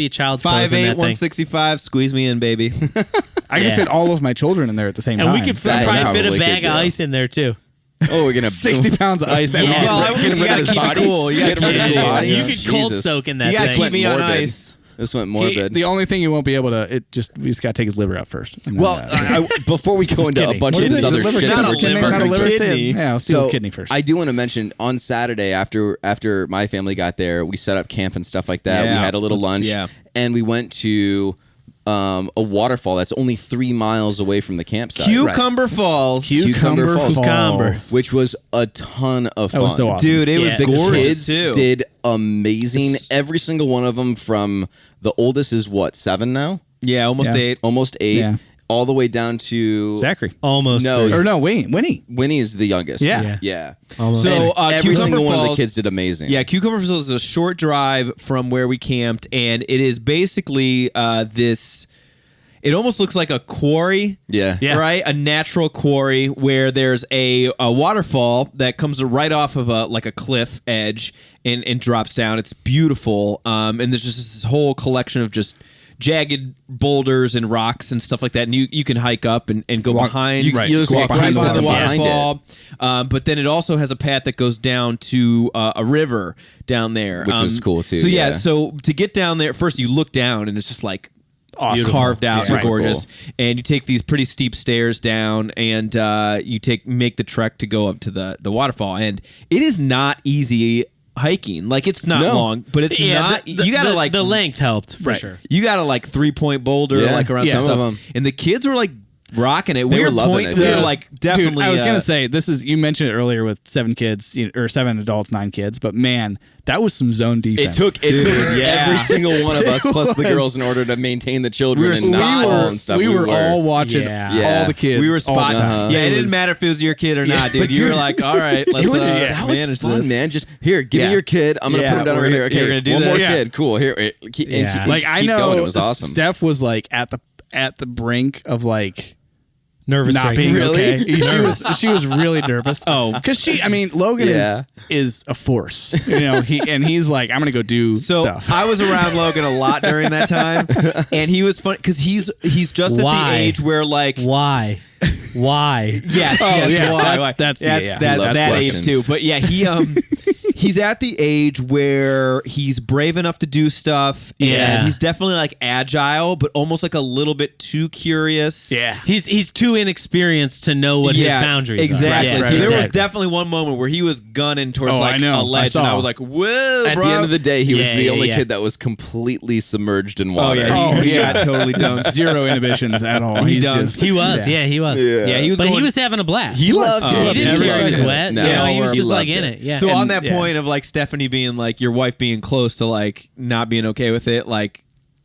a child's pose in 5'8", that thing. 165. Squeeze me in, baby. I Yeah. could fit all of my children in there at the same And time. we could That probably fit a probably bag could of do. ice in there too. Oh, we're gonna 60 pounds of ice and Yeah. all Well, that. you gotta keep it cool. You gotta Get rid of keep his it cool. body. You could cold Jesus. soak in that You gotta thing. keep me on morbid. ice. This went morbid. The only thing you won't be able to, we just got to take his liver out first. And then, Well, before we go into a kidney. bunch What of is this it? other Liver shit not that a we're just liver, not a liver kidney. Yeah, I'll steal his kidney first. I do want to mention on Saturday after my family got there, we set up camp and stuff like that. Yeah, We had a little let's- lunch, yeah. and we went to a waterfall that's only 3 miles away from the campsite. Cucumber Falls. Cucumber Falls. Cucumber. Which was a ton of fun. That was so awesome. Dude, it was Yeah. The gorgeous kids too. did amazing. Every single one of them, from the oldest is what, 7 now? Yeah, almost Yeah. 8. Almost 8. Yeah. All the way down to Zachary. Almost. No, three. Or no, Winnie. Winnie is the youngest. Yeah. Yeah. Almost. So And every Cucumber single one of the Falls- kids did amazing. Yeah, Cucumber Falls is a short drive from where we camped, and it is basically this. It almost looks like a quarry. Yeah. Yeah. Right, a natural quarry where there's a waterfall that comes right off of a cliff edge and drops down. It's beautiful, and there's just this whole collection of just jagged boulders and rocks and stuff like that. And you can hike up and go behind. you just walk right behind behind the the behind waterfall. But then it also has a path that goes down to a river down there, Which was cool, too, So yeah. so to get down there, first you look down and it's just like Awesome. carved out, Yeah. and gorgeous. Cool. And you take these pretty steep stairs down, and you make the trek to go up to the waterfall. And it is not easy hiking. Like it's not long, but it's not. You gotta like the length helped for sure. You gotta like 3-point boulder like around some some of stuff. them. And the kids were like rocking it. They were loving it. They Yeah. were like definitely. Dude, I was gonna say this is. You mentioned it earlier with 7 kids or 7 adults, 9 kids, but man, that was some zone defense. It took every single one of us plus the girls in order to maintain the children and not fall and stuff. We were all watching Yeah. all the kids. we were spot. time. Yeah, it It didn't was- matter if it was your kid or not, dude. You were like, all right, let's It was that was manage fun, this. man. Just here, give me your kid. I'm gonna Yeah, put him down we're over here. gonna- you're Okay, gonna do one that? more Yeah. kid. Cool. Here, keep Like I keep know, going. It was awesome. Steph was like at the brink of like Nervous not breakdown. being Really? okay. She was really nervous. Oh. because Logan is a force. He's like, I'm gonna go do So stuff. I was around Logan a lot during that time, and he was fun because he's just at Why? the age where like Why? yes, yeah, why? that's the- yeah. that, He loves that age questions. too. But yeah, he's at the age where he's brave enough to do stuff, and Yeah. he's definitely like agile, but almost like a little bit too curious. He's too inexperienced to know what his boundaries exactly. are. So Yeah, there was definitely one moment where he was gunning towards Oh, I like know. a ledge, I and I saw. was like, "Whoa!" At bro. the end of the day, he was Yeah, the yeah, only yeah. kid that was completely submerged in oh water. yeah, he got totally dunked. Zero inhibitions at all. He He's dunked. just He was. Yeah, he was. Yeah, he was. But going, he was having a blast. He loved Oh, it. He didn't every care he was second. wet. No, You know, he was he just like loved in it. it. Yeah. So on And- that yeah. point of like Stephanie being like your wife being close to like not being okay with it, like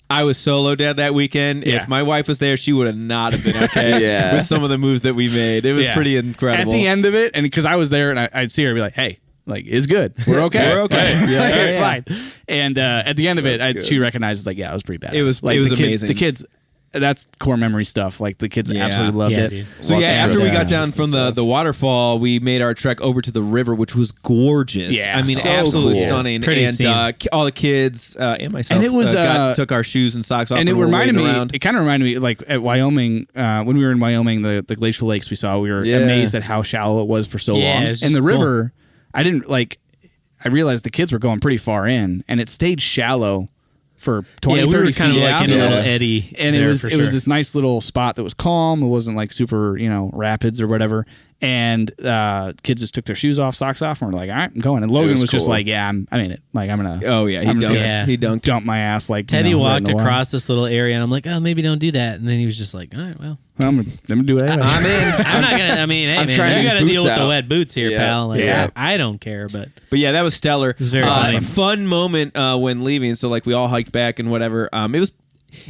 I was solo dad that weekend. Yeah. If my wife was there, she would have not have been okay Yeah. with some of the moves that we made. It was Yeah. pretty incredible. At the end of it, and because I was there, and I'd see her and be like, "Hey, like, it's good. We're okay. We're okay. Yeah, Yeah, it's yeah. fine." And at the end of it, That's good. she recognizes like, "Yeah, it was pretty bad. It was like, the kids, amazing. The kids, that's core memory stuff. Like the kids Yeah. absolutely loved Yeah, it. dude. So Walked yeah, into after we the got down houses from and the stuff. the waterfall, we made our trek over to the river, which was gorgeous. Yeah, I mean, so absolutely cool. stunning. Pretty and scene. all the kids and myself, And it was, took our shoes and socks off, And it we were reminded me. wading around. It kind of reminded me, like at Wyoming, when we were in Wyoming, the glacial lakes we saw, we were Yeah. amazed at how shallow it was for so Yeah, long. it was And the just cool. river, I realized the kids were going pretty far in, and it stayed shallow for 20, Yeah, we 30 were kind of feet like out. in a Yeah. little eddy. And there it was for it was sure. this nice little spot that was calm. It wasn't like super, rapids or whatever. And kids just took their shoes off, socks off, and were like, "All right, I'm going." And Logan was was just cool. like, "Yeah, I'm in it. Like, I'm gonna." Oh yeah, he I'm just dunked. gonna Yeah. He dunked. dump my ass like Teddy right in walked the water. across this little area, and I'm like, "Oh, maybe don't do that." And then he was just like, "All right, well, Well, I'm gonna do it anyway. I'm in. I'm not gonna. I mean, hey, I'm man, trying you these got to deal boots with the out. wet boots here, Yeah. pal. Like, Yeah. I don't care, but But yeah, that was stellar. It was very awesome. Fun moment when leaving. So like we all hiked back and whatever.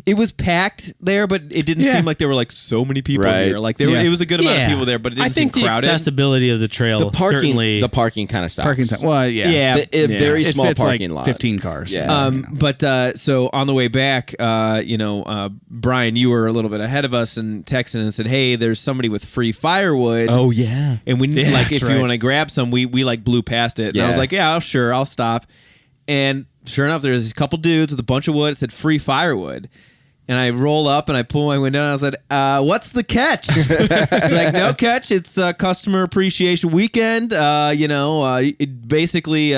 It was packed there, but it didn't Yeah. seem like there were like so many people Right. there. Like there were, Yeah. it was a good amount of Yeah. people there, but it didn't I think seem the crowded. accessibility of the trail The certainly. parking kind of sucks. Parking time. Well, yeah. Yeah. A very It small fits parking like lot. 15 cars. Yeah. But so on the way back, Brian, you were a little bit ahead of us and texted and said, "Hey, there's somebody with free firewood." Oh yeah. And we Yeah, like that's if you right. want to grab some, we like blew past it. And I Yeah. was like, "Yeah, sure, I'll stop." And sure enough, there's these couple dudes with a bunch of wood. It said free firewood. And I roll up and I pull my window and I was like, "What's the catch?" It's like, "No catch. It's customer appreciation weekend. It basically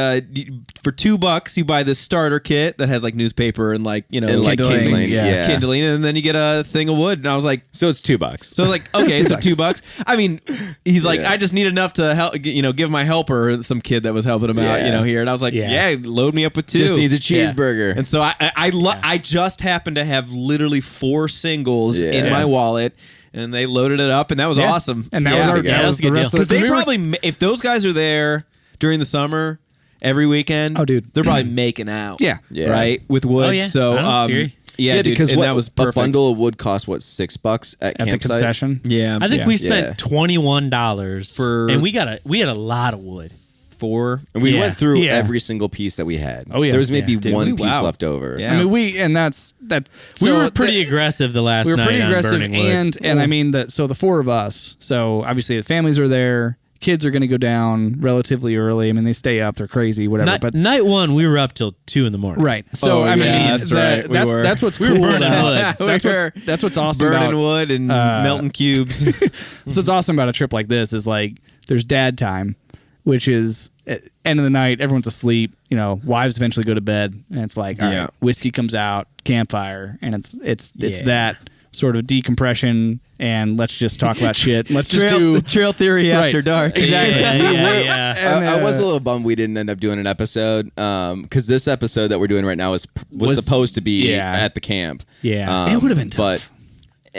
for $2 you buy this starter kit that has like newspaper and like And like Kindling, kindling. yeah. Yeah. kindling, and then you get a thing of wood." And I was like, So it's $2. so I was like, okay, so $2. I mean, he's like, Yeah. I just need enough to help, give my helper, some kid that was helping him out, Yeah. here. And I was like, Yeah. yeah, load me up with 2. Just needs a cheeseburger. And so I just happened to have literally 4 singles Yeah. in my wallet, and they loaded it up, and that was Yeah. awesome. And that was our yeah, that that was was a the good rest deal. of because they we were- probably, if those guys are there during the summer every weekend, Oh, dude. they're probably making out. Yeah. Yeah. right with wood. Oh, yeah. So I don't see. yeah, dude, because and what, that was a perfect. bundle of wood costs $6 at at the campsite? concession. Yeah, I think Yeah. we spent Yeah. $21 For- and we had a lot of wood. 4. And we Yeah. went through Yeah. every single piece that we had. Oh, yeah. There was maybe Yeah. Did one we? piece Wow. left over. Yeah. I mean, that's that. We so were pretty that- aggressive the last We were night pretty on aggressive, burning wood. and I mean that. So the 4 of us. So obviously the families are there. Kids are going to go down relatively early. I mean, they stay up. They're crazy, whatever. But night 1, we were up till 2 a.m. right. So Oh, I mean, yeah, that's right. We were. that's what's We cool. were burning about, wood. That's what's awesome burning about wood and melting cubes. That's what's awesome about a trip like this is like there's dad time, which is at end of the night, everyone's asleep. Wives eventually go to bed, and it's like, all Yeah. right, whiskey comes out, campfire, and it's Yeah. that sort of decompression and let's just talk about shit. Let's just do trail theory Right. after dark. Exactly. Yeah. And, I was a little bummed we didn't end up doing an episode because this episode that we're doing right now was supposed to be at the camp. Yeah. It would have been tough. But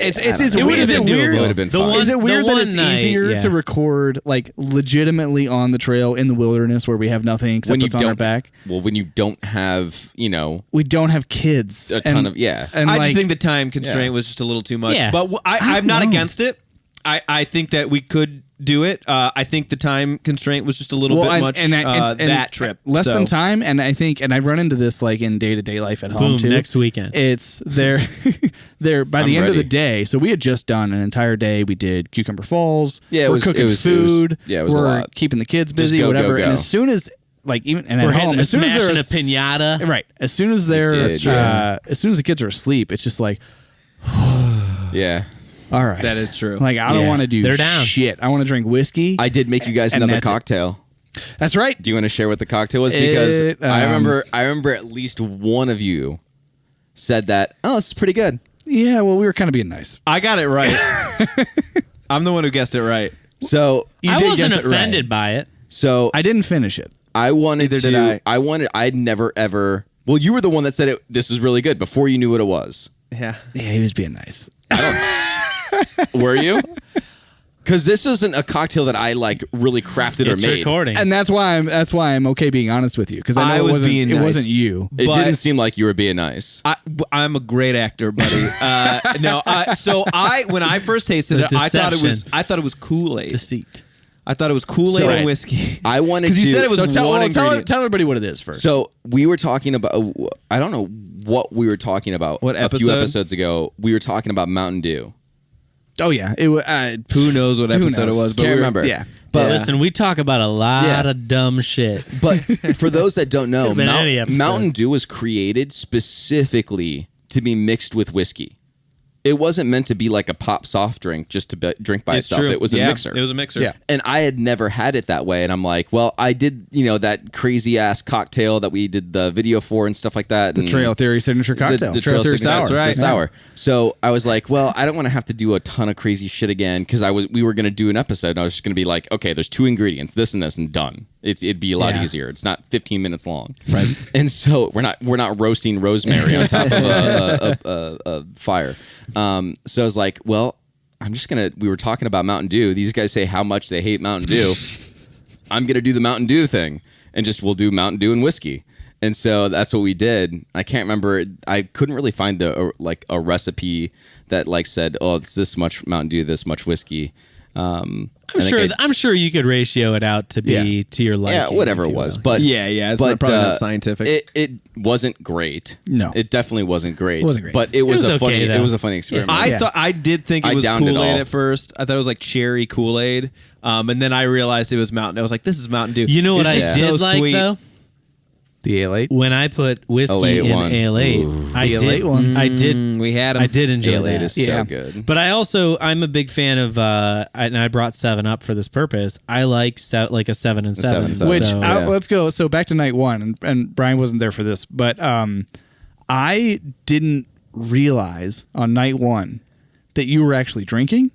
It's It weird. Is it doable. weird? It would have been The fine. one- Is it weird the that one it's night, easier yeah. to record like legitimately on the trail in the wilderness where we have nothing except when you what's on our don't back? well, when you don't have We don't have kids. a ton of And I like, just think the time constraint Yeah. was just a little too much. Yeah. But I'm not against it. I think that we could do it. I think the time constraint was just a little bit much that trip. less So- than time, and I think, and I run into this like in day to day life at home Boom, too. next weekend. It's there. There by the I'm end of the ready. day. So we had just done an entire day. We did Cucumber Falls. Yeah, it we're was- cooking it was- food. yeah, it was a we're lot. keeping the kids Just busy, go, whatever. go, And go. as soon as like even and We're at home, hitting, as soon as smashing a there's pinata. right, as soon as they're did, yeah. as soon as the kids are asleep, it's just like, yeah. all right, That is true. Like I don't Yeah. want to do They're down. shit. I want to drink whiskey. I did make you guys And another that's it. cocktail. That's right. Do you want to share what the cocktail was? Because It, I remember at least one of you said that. Oh, this is pretty good. Yeah. Well, we were kind of being nice. I got it right. I'm the one who guessed it right. So You I did wasn't guess it offended right. by it. so I didn't finish it. I wanted Neither to. did I. I'd never ever. Well, you were the one that said it. This is really good before you knew what it was. Yeah. Yeah, he was being nice. Were you? Because this isn't a cocktail that I like really crafted or It's made. recording. And that's why I'm okay being honest with you because I know I it was wasn't being it nice. wasn't you. It But- didn't seem like you were being nice. I'm a great actor, buddy. So when I first tasted It's it, a I thought it was Kool-Aid. Deceit. I thought it was Kool-Aid So- and whiskey. I wanted to. Because you said it was So tell one ingredient. everybody what it is first. So we were talking about. I don't know what we were talking about. What a few episode? episodes ago, we were talking about Mountain Dew. Oh yeah, it was. Who knows what Who episode knows? it was? But Can't we were- remember. Yeah. But Listen, we talk about a lot Yeah. of dumb shit. But for those that don't know, Could've been any episode. Mountain Dew was created specifically to be mixed with whiskey. It wasn't meant to be like a pop soft drink just to drink by It's itself. true. It was a Yeah, mixer. It was a mixer. Yeah. And I had never had it that way. And I'm like, well, I did, that crazy ass cocktail that we did the video for and stuff like that. The Trail Theory signature cocktail. The Trail Theory Signature sour. the right. sour. So I was like, well, I don't want to have to do a ton of crazy shit again because we were going to do an episode and I was just going to be like, okay, there's 2 ingredients, this and this, and done. It'd be a lot Yeah. easier. It's not 15 minutes long, right? And so we're not roasting rosemary on top of a fire. So I was like, well, we were talking about Mountain Dew. These guys say how much they hate Mountain Dew. I'm going to do the Mountain Dew thing and we'll do Mountain Dew and whiskey. And so that's what we did. I can't remember. I couldn't really find a recipe that said, oh, it's this much Mountain Dew, this much whiskey. I'm sure you could ratio it out to be to your liking. Yeah, whatever if it you was. will. But It's but, probably not scientific. It wasn't great. No. It definitely wasn't great. It wasn't great. But it was was a funny. okay, It though. was a funny experiment. I did think it I was downed it Kool-Aid all. at first. I thought it was like cherry Kool-Aid. And then I realized it was Mountain. I was like, this is Mountain Dew. You know what It's I just did so like sweet. though? The Ale 8. When I put whiskey Ale8 in one. Ale 8, Ooh. I The Ale8 did. ones. I did. We had 'em. I did enjoy Ale8 that. is Yeah. so good. But I'm a big fan of, and I brought 7 Up for this purpose. I like like a 7 and 7. 7. Which So- let's go. So back to night one, and Brian wasn't there for this, but I didn't realize on night one that you were actually drinking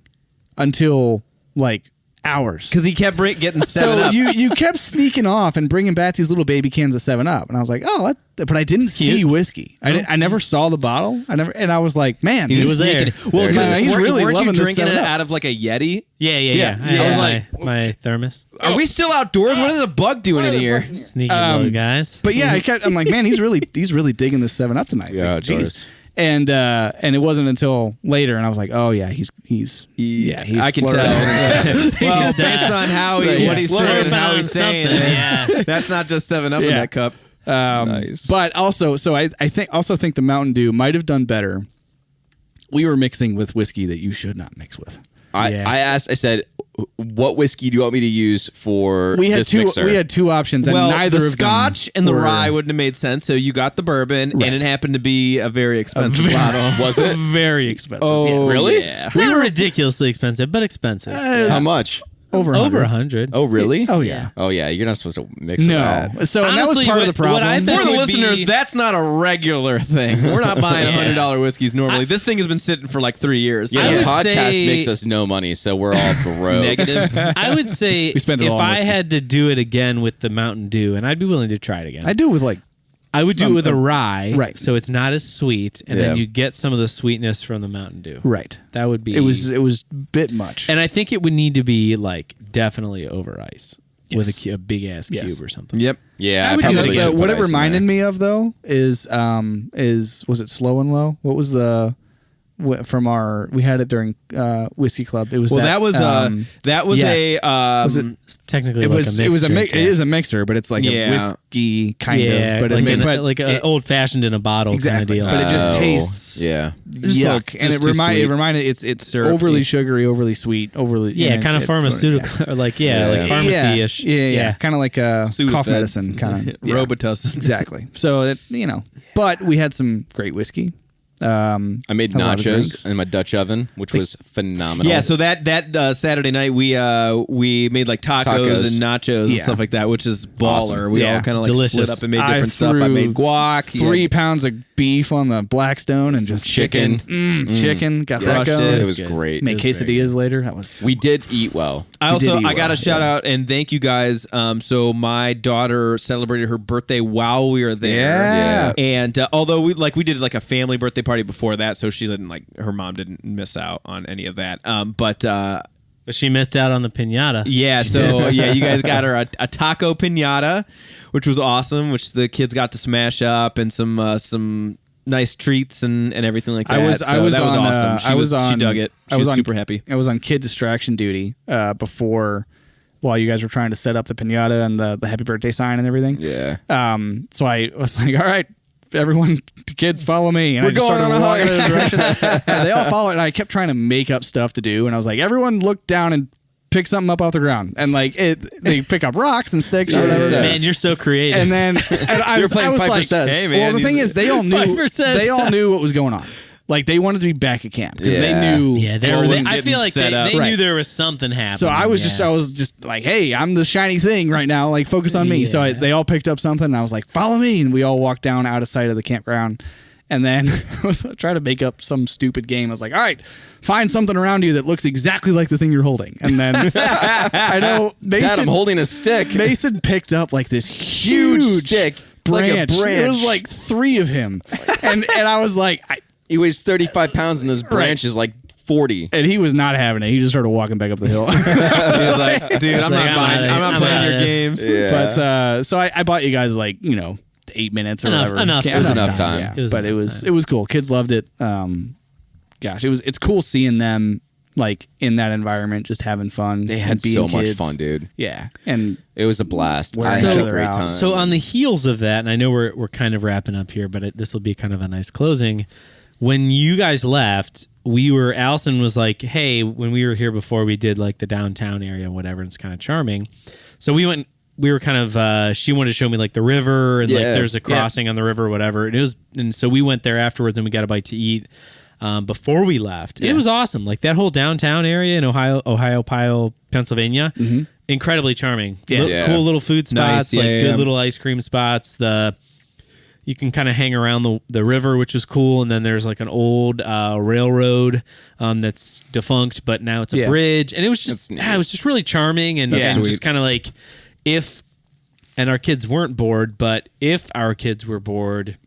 until like hours. Because he kept getting 7 So Up. you kept sneaking off and bringing back these little baby cans of 7-Up, and I was like, oh, but I didn't see cute. whiskey. I never saw the bottle. And I was like, man, He was there. Well, There it because is. He's really weren't you loving this drinking it 7-Up. out of like a Yeti? Yeah. Yeah. I was Yeah. like my thermos. Are we still outdoors? What is a bug doing in here? Sneaky little guys. But yeah, I'm like, man, he's really digging this 7-Up tonight. Yeah, Like, George. geez. And it wasn't until later, and I was like, oh yeah, he's I can slurring. tell. Well, He's, based on how he's what he's slurping saying and how on he's saying something, it, yeah. that's not just 7 Up in Yeah. that cup. Nice. But also, so I think the Mountain Dew might have done better. We were mixing with whiskey that you should not mix with. Yeah. I said, what whiskey do you want me to use for this mixer? We had 2 options, and Well, neither the of them Scotch and the were- rye wouldn't have made sense. So you got the bourbon, Right. and it happened to be a very expensive bottle. Was it? very expensive. Oh, yes. Really? Yeah. Not ridiculously expensive, but expensive. How much? over over 100. 100. Oh, really? Oh yeah. Oh, yeah. You're not supposed to mix with No. that. So and that was Honestly, part of the what problem. I think For the would listeners, be- that's not a regular thing. We're not buying Yeah. $100 whiskeys normally. This thing has been sitting for like 3 years. Yeah, I the would podcast say- makes us no money, so we're all broke. Negative. I would say We spend it if all on I whiskey. had to do it again with the Mountain Dew, and I'd be willing to try it again. I do with like I would do it with a rye, right. so it's not as sweet, and Yeah. then you get some of the sweetness from the Mountain Dew. right. That would be. It was a bit much. and I think it would need to be like definitely over ice with Yes. a big ass Yes. cube or something. Yep. Yeah, I I would do probably that. should what put it ice in reminded there. me of though is was it Slow and Low? What was the from our we had it during Whiskey Club. It was Well, that was yes. was it It's technically it like was a mixed drink, it is a mixer, but it's like Yeah. a whiskey kind yeah, of, but like, it, an old fashioned in a bottle exactly, kind of deal. but it just Oh, tastes Yeah. yuck, and just it too reminded sweet. it's Syrupy. overly sugary, overly sweet, overly yeah, kind of it's pharmaceutical, or like like pharmacy ish. Yeah, kind of like a cough Sudafed. medicine kind of Robitussin. exactly. So it, but we had some great whiskey. I made had a lot of nachos drinks. in my Dutch oven, which was phenomenal. Yeah, so that Saturday night we made like tacos and nachos and Yeah. stuff like that, which is baller. Awesome. We Yeah. all kind of like Delicious. split up and made I different stuff. I threw made guac, 3 pounds of beef on the Blackstone and just chicken. chicken. Got that Crushed going. it. it was good. great. Make It was very quesadillas later. That was We did eat well. I did eat got well, to shout yeah. out and thank you guys. So my daughter celebrated her birthday while we were there. Yeah. And although we did like a family birthday party before that, so she didn't her mom didn't miss out on any of that. But she missed out on the pinata. yeah, so yeah, you guys got her a taco pinata, which was awesome, which the kids got to smash up, and some nice treats and everything like that. I was that was on, awesome. She dug it. She was on, super happy. I was on kid distraction duty before, while you guys were trying to set up the pinata and the happy birthday sign and everything. Yeah. So I was like, all right, everyone, kids, follow me. And We're I just going started on a walking hike. in the direction. And they all followed, and I kept trying to make up stuff to do. And I was like, everyone look down and pick something up off the ground. And like they pick up rocks and sticks or whatever. Yeah. Man, you're so creative. And then I You're was, playing I was Pfeiffer like, Says. Hey, man, well, the thing is, they all knew Pfeiffer Says. they all knew what was going on. Like they wanted to be back at camp because they Yeah. knew. yeah, Everyone's I getting feel like set up. they Right. knew there was something happening. So I was just like, hey, I'm the shiny thing right now. Like, focus on me. So Yeah. they all picked up something, and I was like, follow me. And we all walked down out of sight of the campground. And then I was trying to make up some stupid game. I was like, all right, find something around you that looks exactly like the thing you're holding. And then I know Mason, Dad, I'm holding a stick. Mason picked up like this Huge huge stick. branch. Like a branch. It was like 3 of him. And I was like, He weighs 35 pounds, and this branch is like 40. and he was not having it. He just started walking back up the hill. He was like, dude, I'm like, not buying. I'm not I'm playing out of your this. games. Yeah. But so I bought you guys like 8 minutes or Enough- whatever. enough Can't- time. It was enough time. Yeah. It was But enough time. it was cool. Kids loved it. Gosh, it's cool seeing them like in that environment, just having fun. They and had being so much kids. fun, dude. Yeah, and It was a blast. Wearing I each had a other great out. time. So on the heels of that, and I know we're kind of wrapping up here, but this will be kind of a nice closing. When you guys left, Allison was like, hey, when we were here before, we did like the downtown area and whatever, and it's kind of charming. So we were kind of, she wanted to show me like the river and like Yeah. there's a crossing on the river or whatever. And so we went there afterwards and we got a bite to eat before we left. Yeah. It was awesome. Like that whole downtown area in Ohiopyle, Pennsylvania, incredibly charming. Yeah. Cool little food spots, Nice, yeah, like yeah. good little ice cream spots. You can kind of hang around the river, which is cool. And then there's like an old railroad that's defunct, but now it's a Yeah. bridge. And it was just, That's neat. it was just really charming and, That's and sweet. just kind of like and our kids weren't bored, but if our kids were bored,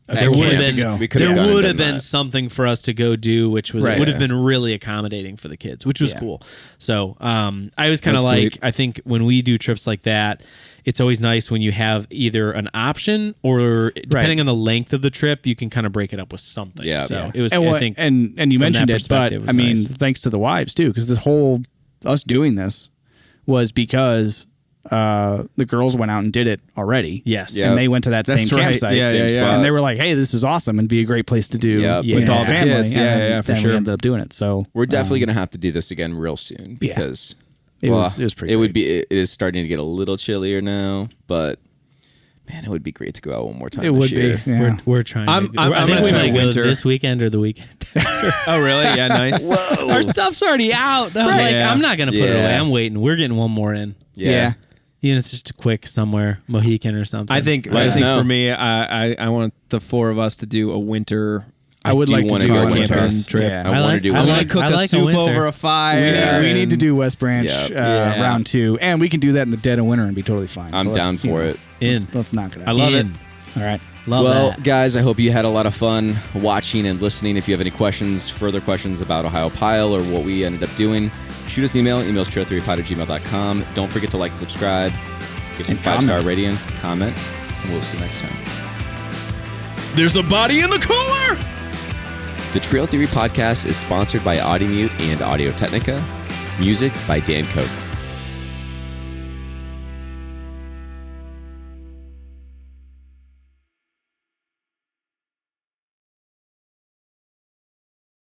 there would have place to been go. We could've there gone and would done have been that. something for us to go do, which was Right. would have been really accommodating for the kids, which was Yeah. cool. So I was kind of That's like, sweet. I think when we do trips like that, it's always nice when you have either an option or depending on the length of the trip, you can kind of break it up with something. Yeah. So Yeah. it was, and I think, and you from mentioned that it, but perspective, it I was mean, nice. thanks to the wives too, because this whole us doing this was because the girls went out and did it already. yes. Yeah. And they went to that That's same right. campsite. Yeah, yeah, yeah. And they were like, "Hey, this is awesome and be a great place to do Yep. Yeah. with With all all the the family." kids. Yeah, And yeah, for then sure. we ended up doing it. So We're definitely gonna have to do this again real soon Yeah. because it was pretty. It would great. be. It is starting to get a little chillier now, but Man, it would be great to go out one more time. It this would year. be. Yeah. We're trying. I'm I think gonna we try might go winter. this weekend or the weekend. Oh, really? Yeah, nice. Our stuff's already out. I was Right. like, Yeah. I'm not gonna put it Yeah. away. I'm waiting. We're getting one more in. Yeah. Even if it's just a quick somewhere, Mohican or something. I think Let us know. for me, I want the four of us to do a winter. I would do like to wanna do go a winter. camping trip. I Yeah. I want to like- do I I one. want like- to cook I a like a soup winter. over a fire. We need to do West Branch Yeah. round 2, and we can do that in the dead of winter and be totally fine. I'm So down let's, for it. in. Let's knock it out. I love it. In. All right. Love Well, that. guys, I hope you had a lot of fun watching and listening. If you have any questions, further questions about Ohiopyle or what we ended up doing, shoot us an email. Email's trailer3pod@gmail.com. Don't forget to like, subscribe, give us a And 5-star comment. rating, comment, and we'll see you next time. There's a body in the cooler. The Trail Theory Podcast is sponsored by Audimute and Audio Technica. Music by Dan Koch.